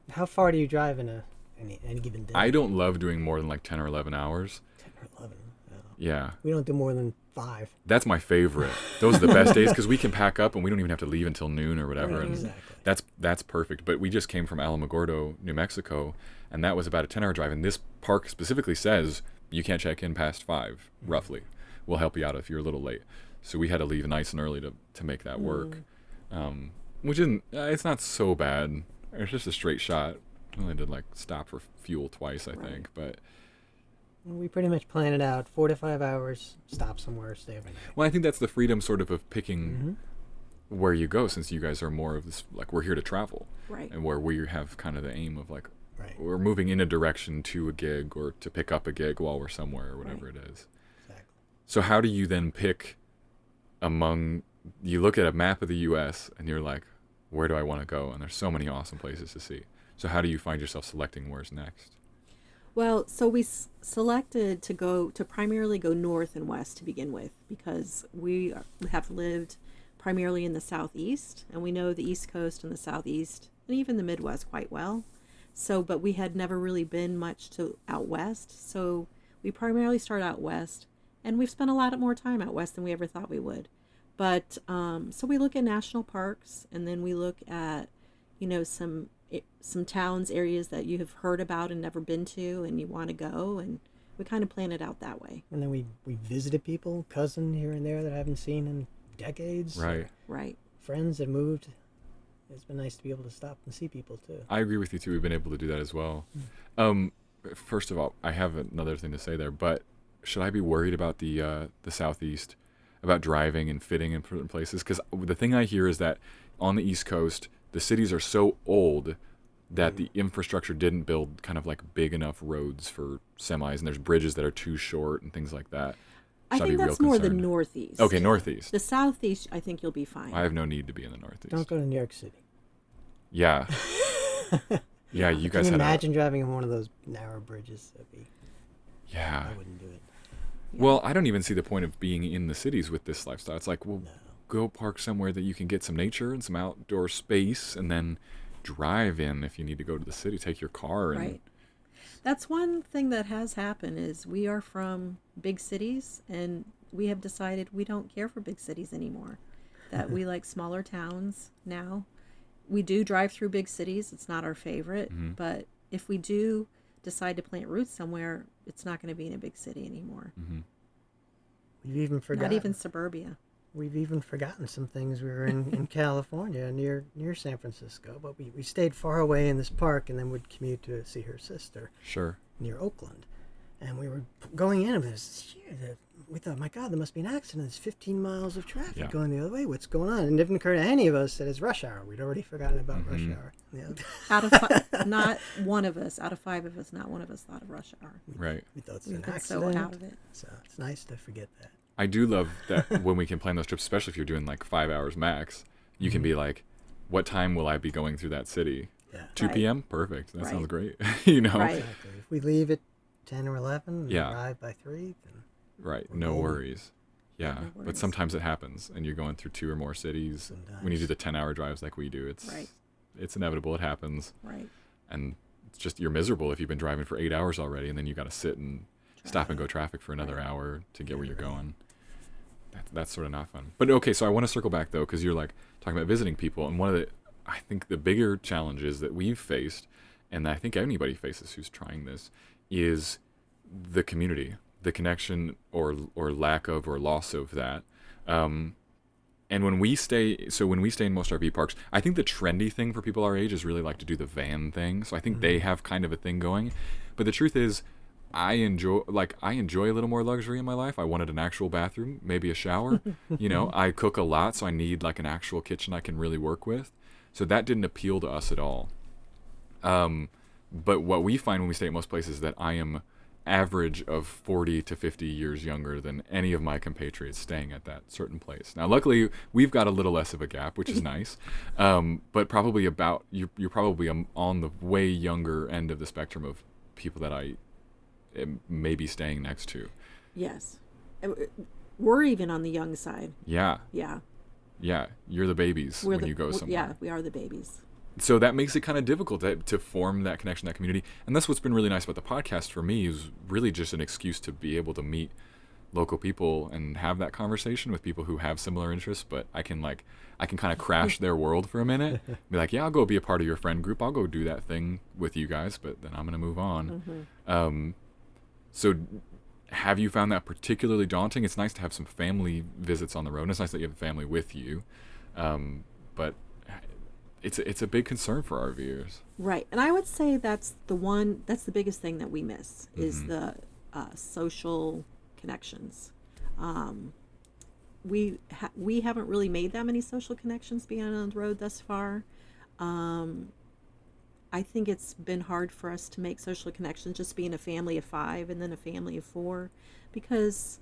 How far do you drive in any given day? I don't love doing more than like 10 or 11 hours. 10 or 11. No. Yeah. We don't do more than 5. That's my favorite. Those are the best days, because we can pack up and we don't even have to leave until noon or whatever. Right, and exactly. that's perfect. But we just came from Alamogordo, New Mexico, and that was about a 10-hour drive. And this park specifically says you can't check in past 5, roughly. We'll help you out if you're a little late. So we had to leave nice and early to make that work. Which isn't, it's not so bad. It's just a straight shot. We only did like stop for fuel twice, I think. But we pretty much plan it out. 4 to 5 hours, stop somewhere, stay overnight. well, I think that's the freedom sort of picking where you go, since you guys are more of this, like, we're here to travel. Right. And where we have kind of the aim of like, Right. we're moving in a direction to a gig or to pick up a gig while we're somewhere or whatever it is. Exactly. So how do you then pick you look at a map of the U.S. and you're like, where do I want to go? And there's so many awesome places to see. So how do you find yourself selecting where's next? Well, so we selected to primarily go north and west to begin with, because we have lived primarily in the southeast, and we know the East Coast and the southeast and even the Midwest quite well. So, but we had never really been much to out west. So we primarily start out west, and we've spent a lot more time out west than we ever thought we would. But so we look at national parks, and then we look at, some towns, areas that you have heard about and never been to, and you want to go, and we kind of plan it out that way. And then we visited people, cousin here and there that I haven't seen in decades. Right. Right. Friends that moved. It's been nice to be able to stop and see people too. I agree with you too. We've been able to do that as well. First of all, I have another thing to say there, but should I be worried about the Southeast, about driving and fitting in certain places? Because the thing I hear is that on the East Coast, the cities are so old that the infrastructure didn't build kind of like big enough roads for semis, and there's bridges that are too short and things like that. I think that's more the Northeast. Okay, Northeast. The Southeast, I think you'll be fine. I have no need to be in the Northeast. Don't go to New York City. Yeah. Yeah, you guys Can you had imagine driving on one of those narrow bridges? Yeah. I wouldn't do it. Well, I don't even see the point of being in the cities with this lifestyle. It's like, well, go park somewhere that you can get some nature and some outdoor space, and then drive in if you need to go to the city. Take your car. And right. That's one thing that has happened is we are from big cities, and we have decided we don't care for big cities anymore, that we like smaller towns now. We do drive through big cities. It's not our favorite, but if we do decide to plant roots somewhere, it's not going to be in a big city anymore. We've even forgotten. Not even suburbia. We've even forgotten some things. We were in California near San Francisco, but we stayed far away in this park and then would commute to see her sister Sure. near Oakland. And we were going in, and we thought, my God, there must be an accident. There's 15 miles of traffic Yeah. going the other way. What's going on? And it didn't occur to any of us that it's rush hour. We'd already forgotten about rush hour. Out of not one of us, out of 5 of us, not one of us thought of rush hour. Right. We thought it's We've an been accident. so out of it. So it's nice to forget that. I do love that when we can plan those trips, especially if you're doing like 5 hours max, you can be like, what time will I be going through that city? Yeah. 2 Right. p.m.? Perfect. That Right. sounds great. You know? Right. Exactly. If we leave at 10 or 11 and Yeah. arrive by 3, then Right. We're No golden. worries. Yeah. No But worries. sometimes it happens and you're going through 2 or more cities. When you Sometimes. do the 10-hour drives like we do, Right. it's inevitable. It happens. Right. And it's just, you're miserable if you've been driving for 8 hours already and then you got to sit and stop and go traffic for another Right. hour to get where you're Right. going. That's sort of not fun. But okay, so I want to circle back though, because you're like talking about visiting people, and one of the, I think the bigger challenges that we've faced, and I think anybody faces who's trying this, is the community, the connection or lack of or loss of that. And when we stay in most RV parks, I think the trendy thing for people our age is really like to do the van thing. So I think they have kind of a thing going. But the truth is, I enjoy a little more luxury in my life. I wanted an actual bathroom, maybe a shower. You know, I cook a lot, so I need like an actual kitchen I can really work with. So that didn't appeal to us at all. But what we find when we stay at most places is that I am average of 40 to 50 years younger than any of my compatriots staying at that certain place. Now, luckily, we've got a little less of a gap, which is nice. But probably you're probably on the way younger end of the spectrum of people that I may be staying next to. Yes. We're even on the young side. Yeah. Yeah. Yeah. You're the babies when you go somewhere. Yeah, we are the babies. So that makes it kind of difficult to form that connection, that community. And that's what's been really nice about the podcast for me, is really just an excuse to be able to meet local people and have that conversation with people who have similar interests. But I can kind of crash their world for a minute, be like, yeah, I'll go be a part of your friend group. I'll go do that thing with you guys, but then I'm going to move on. So have you found that particularly daunting? It's nice to have some family visits on the road. And it's nice that you have a family with you. But it's a big concern for RVers. Right. And I would say that's the biggest thing that we miss is the social connections. We haven't really made that many social connections being on the road thus far. I think it's been hard for us to make social connections just being a family of 5 and then a family of 4, because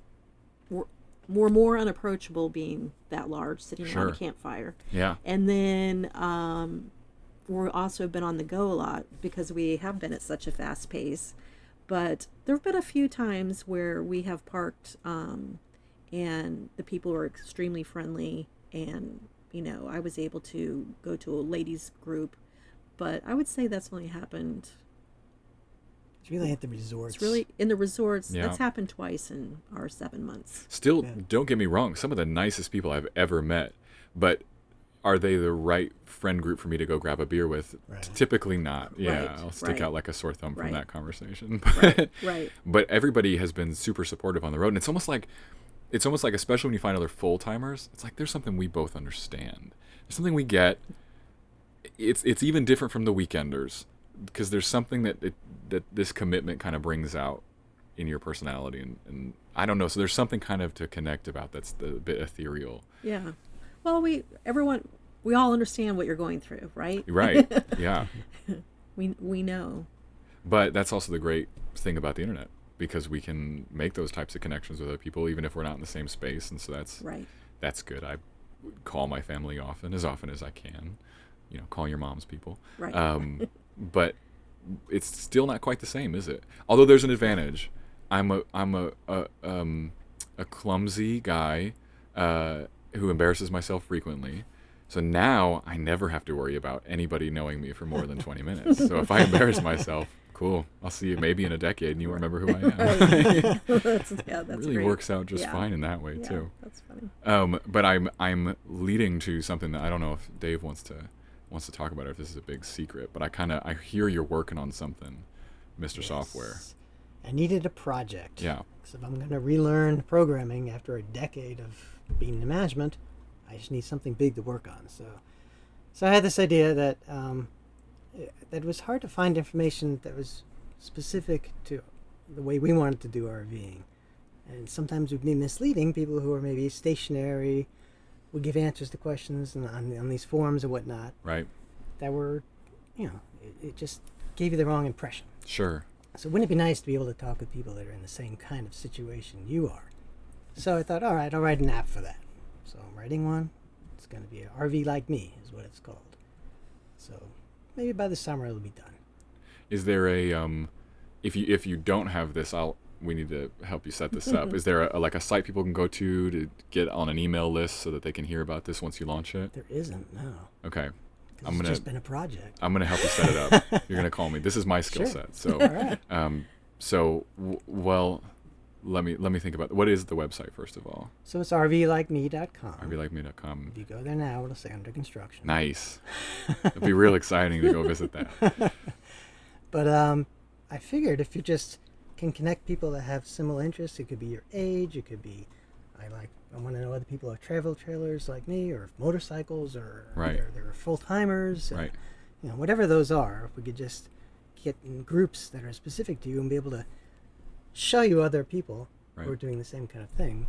we're more unapproachable being that large, sitting around a campfire. Yeah. And then we're also been on the go a lot because we have been at such a fast pace. But there have been a few times where we have parked and the people were extremely friendly, and I was able to go to a ladies group. But I would say that's only happened. it's really at the resorts. It's really in the resorts. Yeah. That's happened twice in our 7 months. Still, Yeah. don't get me wrong, some of the nicest people I've ever met, but are they the right friend group for me to go grab a beer with? Right. Typically not. Yeah, Right, I'll stick right. out like a sore thumb from Right. that conversation. Right. But everybody has been super supportive on the road, and it's almost like, especially when you find other full timers, it's like there's something we both understand. There's something we get. It's even different from the weekenders, because there's something that this commitment kind of brings out in your personality, and I don't know. So there's something kind of to connect about that's a bit ethereal. Yeah. Well, we all understand what you're going through, right? Right. Yeah. We know. But that's also the great thing about the internet, because we can make those types of connections with other people, even if we're not in the same space. And so Right. that's good. I call my family often as I can. Call your mom's people. Right. But it's still not quite the same, is it? Although there's an advantage. I'm a clumsy guy who embarrasses myself frequently. So now I never have to worry about anybody knowing me for more than 20 minutes. So if I embarrass myself, cool. I'll see you maybe in a decade and you remember who I am. That's It really great. works out just Yeah. fine in that way Yeah, too. that's funny. But I'm leading to something that I don't know if Dave wants to talk about, or if this is a big secret, but I hear you're working on something, Mr. Yes. Software. I needed a project. Yeah. So if I'm going to relearn programming after a decade of being in management, I just need something big to work on. So I had this idea that it was hard to find information that was specific to the way we wanted to do RVing. And sometimes it would be misleading. People who are maybe stationary would give answers to questions on these forums and whatnot Right. that were, it just gave you the wrong impression. Sure. So wouldn't it be nice to be able to talk with people that are in the same kind of situation you are? So I thought, all right, I'll write an app for that. So I'm writing one. It's going to be an RV Like Me is what it's called. So maybe by the summer it'll be done. Is there a if you don't have this, we need to help you set this up. Is there a site people can go to get on an email list so that they can hear about this once you launch it? There isn't, no. Okay. It's just been a project. I'm gonna help you set it up. You're gonna call me. This is my skill set. So, All right. Well, let me think about what is the website first of all. So it's rvlikeme.com. rvlikeme.com. If you go there now, it'll say under construction. Nice. It'd be real exciting to go visit that. But I figured if you just can connect people that have similar interests, it could be your age, it could be I want to know other people have travel trailers like me, or motorcycles, or Right. they're full timers, Right. Whatever those are. If we could just get in groups that are specific to you and be able to show you other people Right. who are doing the same kind of thing,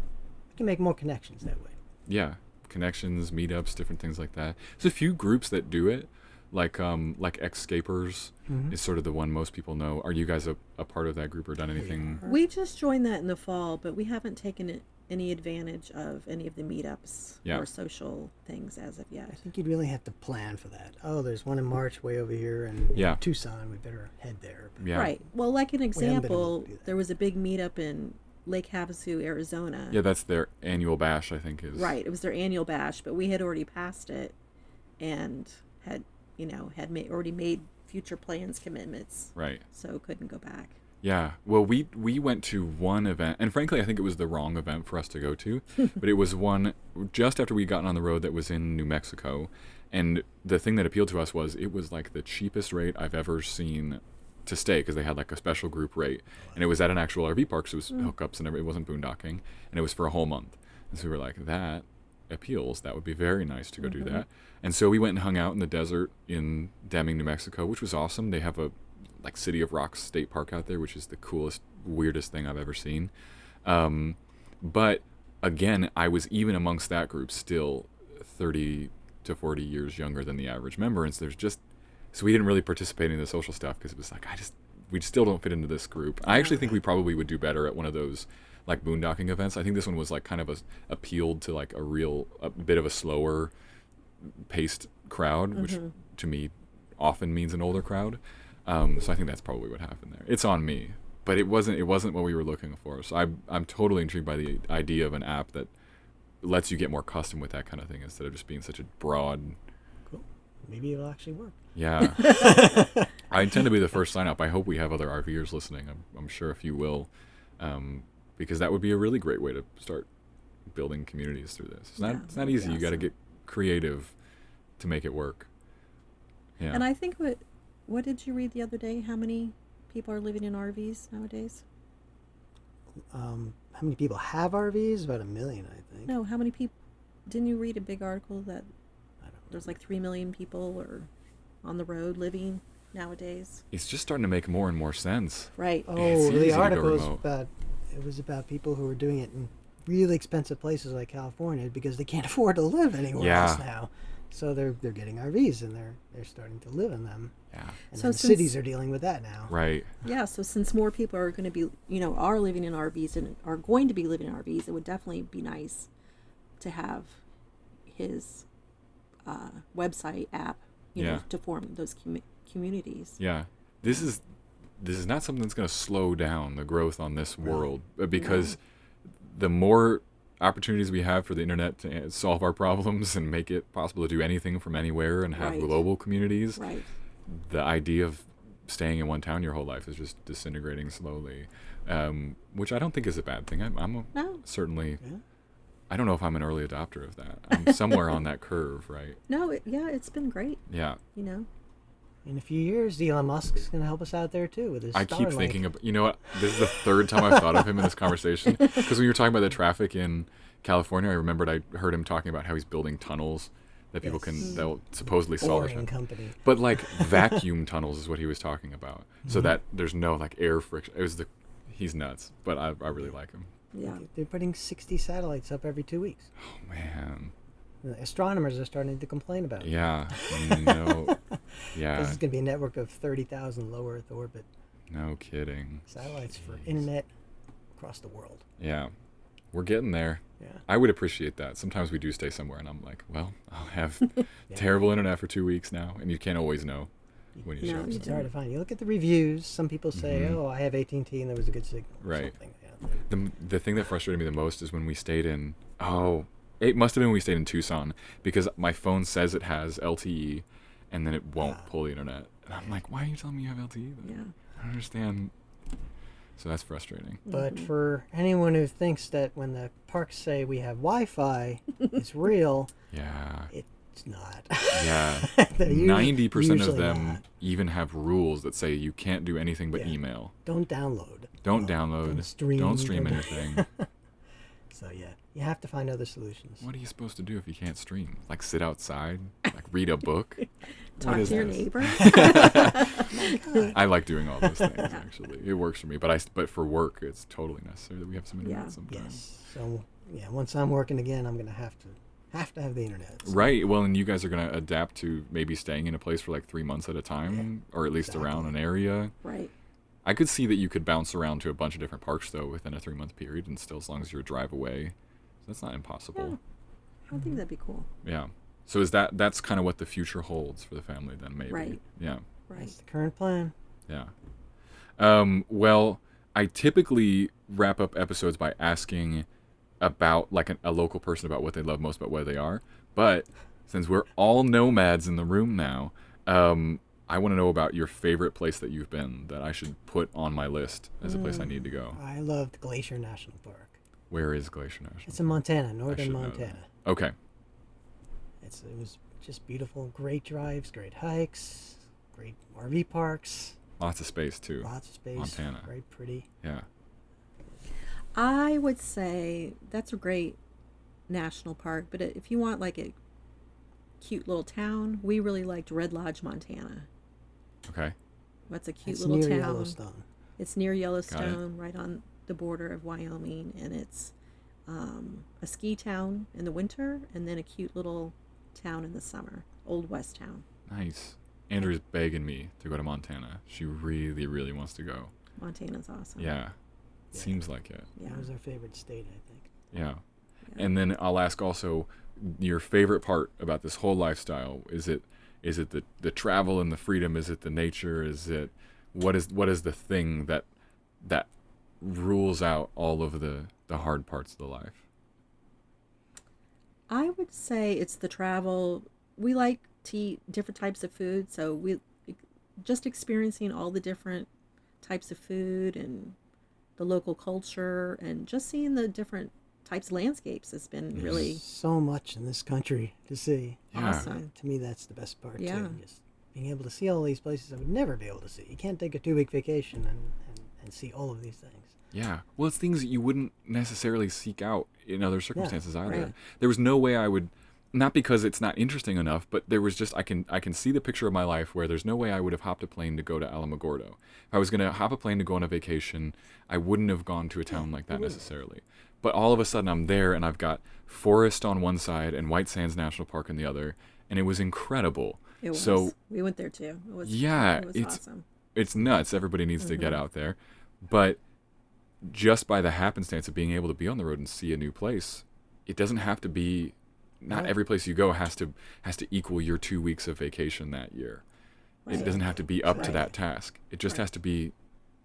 we can make more connections that way. Yeah. Connections, meetups, different things like that. There's a few groups that do it. Like Escapers is sort of the one most people know. Are you guys a part of that group or done anything? We just joined that in the fall, but we haven't taken any advantage of any of the meetups Yeah. or social things as of I yet. think you'd really have to plan for that. Oh, there's one in March way over here in Yeah. Tucson. We better head there. Yeah. Right. Well, like an haven't been able example, to do that. there was a big meetup in Lake Havasu, Arizona. Yeah, that's their annual bash, I think is. Right. It was their annual bash, but we had already passed it and had already made future plans, commitments, Right. so couldn't go back. Yeah. Well, we went to one event, and frankly, I think it was the wrong event for us to go to, but it was one just after we'd gotten on the road that was in New Mexico, and the thing that appealed to us was it was like the cheapest rate I've ever seen to stay, because they had like a special group rate, and it was at an actual RV park, so it was hookups and everything. It wasn't boondocking, and it was for a whole month. And so we were like, that appeals. That would be very nice to go do that. And so we went and hung out in the desert in Deming, New Mexico, which was awesome. They have a City of Rocks State Park out there, which is the coolest, weirdest thing I've ever seen. But again, I was even amongst that group still 30 to 40 years younger than the average member, and so so we didn't really participate in the social stuff because it was like we still don't fit into this group. I actually think we probably would do better at one of those like boondocking events. I think this one was like kind of appealed to like a bit of a slower paced crowd, which to me often means an older crowd. So I think that's probably what happened there. It's on me, but it wasn't what we were looking for. So I'm totally intrigued by the idea of an app that lets you get more custom with that kind of thing instead of just being such a broad. Cool. Maybe it'll actually work. Yeah. I intend to be the first sign up. I hope we have other RVers listening. I'm sure if you will, because that would be a really great way to start building communities through this. It's not easy. You got to get creative to make it work. Yeah. And I think what did you read the other day? How many people are living in RVs nowadays? How many people have RVs? About 1 million, I think. No, how many people? Didn't you read a big article that I don't know. there's like 3 million people are on the road living nowadays? It's just starting to make more and more sense. Right. Oh, It's easy the to go article remote. was about people who were doing it in really expensive places like California because they can't afford to live anywhere Yeah. else now. So they're getting RVs and they're starting to live in them. Yeah. And So then since- cities are dealing with that now. Right. Yeah, so since more people are going to be, are living in RVs and are going to be living in RVs, it would definitely be nice to have his website app, Yeah. to form those communities. Yeah. This is not something that's going to slow down the growth on this world, because the more opportunities we have for the internet to solve our problems and make it possible to do anything from anywhere and have Right. global communities, Right. the idea of staying in one town your whole life is just disintegrating slowly, which I don't think is a bad thing. I'm No, certainly, Yeah. I don't know if I'm an early adopter of that. I'm somewhere on that curve, right? no, it's been great, Yeah. In a few years, Elon Musk's going to help us out there too with his I keep Starlink. thinking of, you know what, this is the third time I've thought of him in this conversation, because when you were talking about the traffic in California, I remembered I heard him talking about how he's building tunnels that people Yes. that will supposedly solve Boring it. company. But like vacuum tunnels is what he was talking about, so that there's no like air friction. He's nuts, but I really like him. Yeah. They're putting 60 satellites up every 2 weeks. Oh man. The astronomers are starting to complain about it. Yeah. No. This Yeah. is going to be a network of 30,000 low Earth orbit No kidding. satellites for internet across the world. Yeah. We're getting there. Yeah. I would appreciate that. Sometimes we do stay somewhere and I'm like, well, I'll have Yeah. terrible internet for 2 weeks now. And you can't always know when you No, show up you It's somewhere. hard to find. You look at the reviews. Some people say, Mhm. "Oh, I have AT&T and there was a good signal." Or Right. something. Yeah. The thing that frustrated me the most is when we stayed in, it must have been when we stayed in Tucson, because my phone says it has LTE and then it won't pull the internet. And I'm like, why are you telling me you have LTE then? Yeah. I don't understand. So that's frustrating. But for anyone who thinks that when the parks say we have Wi-Fi, it's real, Yeah. it's not. Yeah. They're 90% of usually them not. even have rules that say you can't do anything but Yeah. email. Don't download. Don't download. Don't stream. stream anything. So yeah, you have to find other solutions. What are you supposed to do if you can't stream? Like sit outside? Like read a book? Talk is to your this? neighbor. I like doing all those things actually. It works for me, but for work it's totally necessary that we have some internet Yeah. sometimes. Yes. So yeah, once I'm working again, I'm gonna have to have the internet. So, Right. Well, and you guys are going to adapt to maybe staying in a place for like 3 months at a time, or at least around an area. Right. I could see that you could bounce around to a bunch of different parks though within a 3-month period, and still as long as you're a drive away. So that's not impossible. I think that'd be cool. Yeah. So that's kind of what the future holds for the family then, maybe. Right. Yeah. Right. That's the current plan. Yeah. Well, I typically wrap up episodes by asking about like a local person about what they love most about where they are. But since we're all nomads in the room now, I want to know about your favorite place that you've been that I should put on my list as a place I need to go. I loved Glacier National Park. Where is Glacier National? It's in Montana, I northern should know that. Montana. Okay. It was just beautiful. Great drives, great hikes, great RV parks, Lots of space too. lots of space. Montana. Very pretty. Yeah. I would say that's a great national park, but if you want like a cute little town, we really liked Red Lodge, Montana. Okay. That's a cute It's little near town. Yellowstone. It's near Yellowstone, right on the border of Wyoming, and it's a ski town in the winter, and then a cute little town in the summer, Old West town. Nice. Andrew's begging me to go to Montana. She really, really wants to go. Montana's awesome. Yeah. Yeah. Seems like it. Yeah. That was our favorite state, I think. Yeah. Yeah. And then I'll ask also your favorite part about this whole lifestyle. Is it the travel and the freedom? Is it the nature? Is it what is the thing that rules out all of the hard parts of the life? I would say it's the travel. We like to eat different types of food, so we just experiencing all the different types of food and the local culture, and just seeing the different types of landscapes has been really So much in this country to see. Yeah. awesome. To me, that's the best part, Yeah. too. Just being able to see all these places I would never be able to see. You can't take a 2-week vacation and see all of these things. Yeah. Well, it's things that you wouldn't necessarily seek out in other circumstances either. right. There was no way I would, not because it's not interesting enough, but there was just I can see the picture of my life where there's no way I would have hopped a plane to go to Alamogordo. If I was going to hop a plane to go on a vacation, I wouldn't have gone to a town like that necessarily. But all of a sudden I'm there and I've got forest on one side and White Sands National Park on the other, and it was incredible. It was. So We went there too. It was. Yeah, It was it's- awesome. it's nuts. Everybody needs to get out there. But just by the happenstance of being able to be on the road and see a new place, it doesn't have to be, not Right. every place you go has to equal your 2 weeks of vacation that year. It Right. doesn't have to be up to Right. that task. It just has to be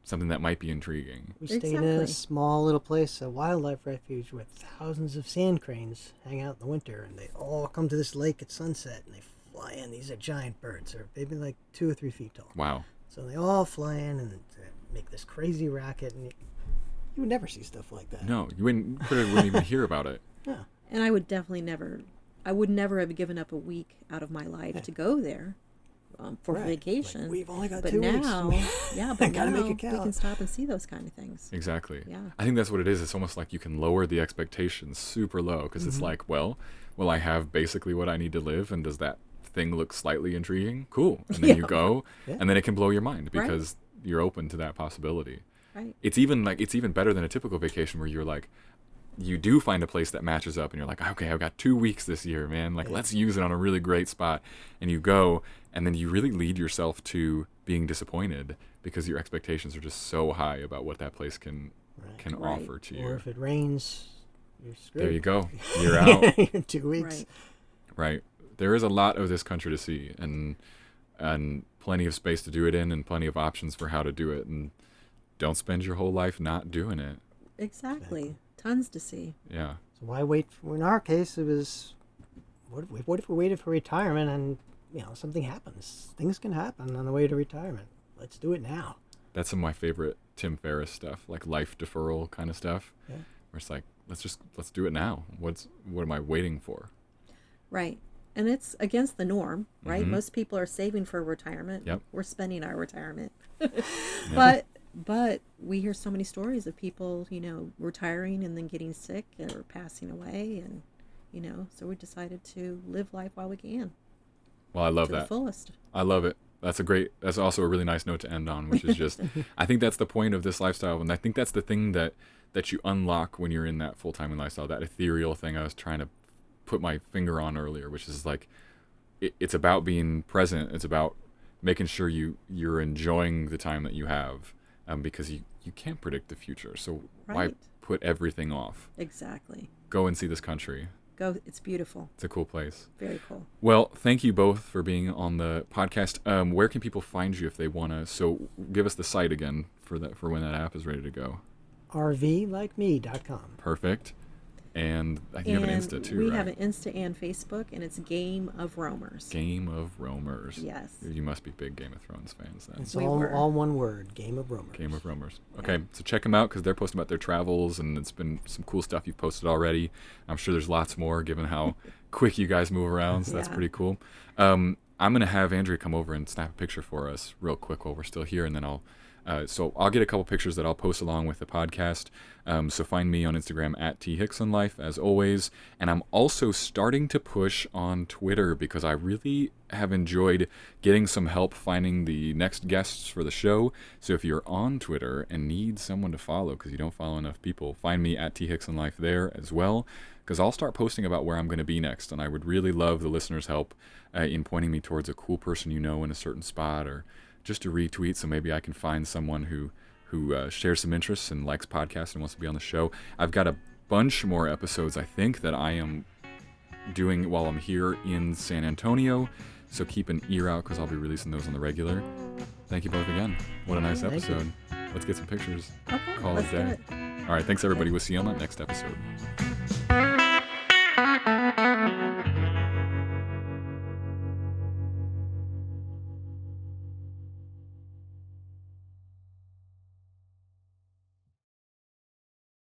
something that might be intriguing. We stayed in Exactly. a small little place, a wildlife refuge, where thousands of sand cranes hang out in the winter, and they all come to this lake at sunset, and they fly in. These are giant birds. They're maybe like 2 or 3 feet tall. Wow. So they all fly in and make this crazy racket, and you would never see stuff like that. No, you wouldn't even hear about it. Yeah. And I would definitely never. I would never have given up a week out of my life to go there for Right. vacation. Like, we've only got but 2 now, weeks. yeah, but Gotta now make it we count. can stop and see those kind of things. Exactly. Yeah. I think that's what it is. It's almost like you can lower the expectations super low because it's like, well, I have basically what I need to live, and does that thing look slightly intriguing? Cool. And then you go, Yeah. and then it can blow your mind Right. because you're open to that possibility. Right. It's even better than a typical vacation where you're like, you do find a place that matches up and you're like, okay, I've got 2 weeks this year, man. Like, let's use it on a really great spot. And you go, and then you really lead yourself to being disappointed because your expectations are just so high about what that place can offer to you. Or if it rains, you're screwed. There you go. You're out. You're 2 weeks. Right. There is a lot of this country to see, and plenty of space to do it in, and plenty of options for how to do it. And don't spend your whole life not doing it. Exactly. Tons to see. Yeah. So why wait? In our case, it was, what if we waited for retirement and, something happens? Things can happen on the way to retirement. Let's do it now. That's some of my favorite Tim Ferriss stuff, like life deferral kind of stuff. Yeah. Where it's like, let's do it now. What am I waiting for? Right. And it's against the norm, right? Mm-hmm. Most people are saving for retirement. Yep. We're spending our retirement. Yep. But we hear so many stories of people, retiring and then getting sick or passing away, and so we decided to live life while we can. Well, I love to that. The fullest. I love it. That's also a really nice note to end on, which is just, I think that's the point of this lifestyle. And I think that's the thing that you unlock when you're in that full-time lifestyle, that ethereal thing I was trying to put my finger on earlier, which is like, it's about being present. It's about making sure you're enjoying the time that you have, because you can't predict the future. So why put everything off? Exactly. Go and see this country. Go. It's beautiful. It's a cool place. Very cool. Well, thank you both for being on the podcast. Where can people find you if they want to? So give us the site again for when that app is ready to go. rvlikeme.com. Perfect. And you have an Insta too, we right? have an Insta and Facebook, and it's Game of Roamers. Game of Roamers. Yes. You must be big Game of Thrones fans then. It's all one word, Game of Roamers. Game of Roamers. Okay, so check them out because they're posting about their travels, and it's been some cool stuff you've posted already. I'm sure there's lots more given how quick you guys move around, so that's pretty cool. I'm going to have Andrea come over and snap a picture for us real quick while we're still here, and then I'll get a couple pictures that I'll post along with the podcast. So find me on Instagram at @THicksonLife as always. And I'm also starting to push on Twitter because I really have enjoyed getting some help finding the next guests for the show. So if you're on Twitter and need someone to follow because you don't follow enough people, find me at @THicksonLife there as well, because I'll start posting about where I'm going to be next. And I would really love the listeners' help in pointing me towards a cool person in a certain spot, or just to retweet, so maybe I can find someone who shares some interests and likes podcasts and wants to be on the show. I've got a bunch more episodes, I think, that I am doing while I'm here in San Antonio, so keep an ear out because I'll be releasing those on the regular. Thank you both again. What a nice episode. Let's get some pictures. Okay, Call it a day. All right, thanks everybody. We'll see you on that next episode.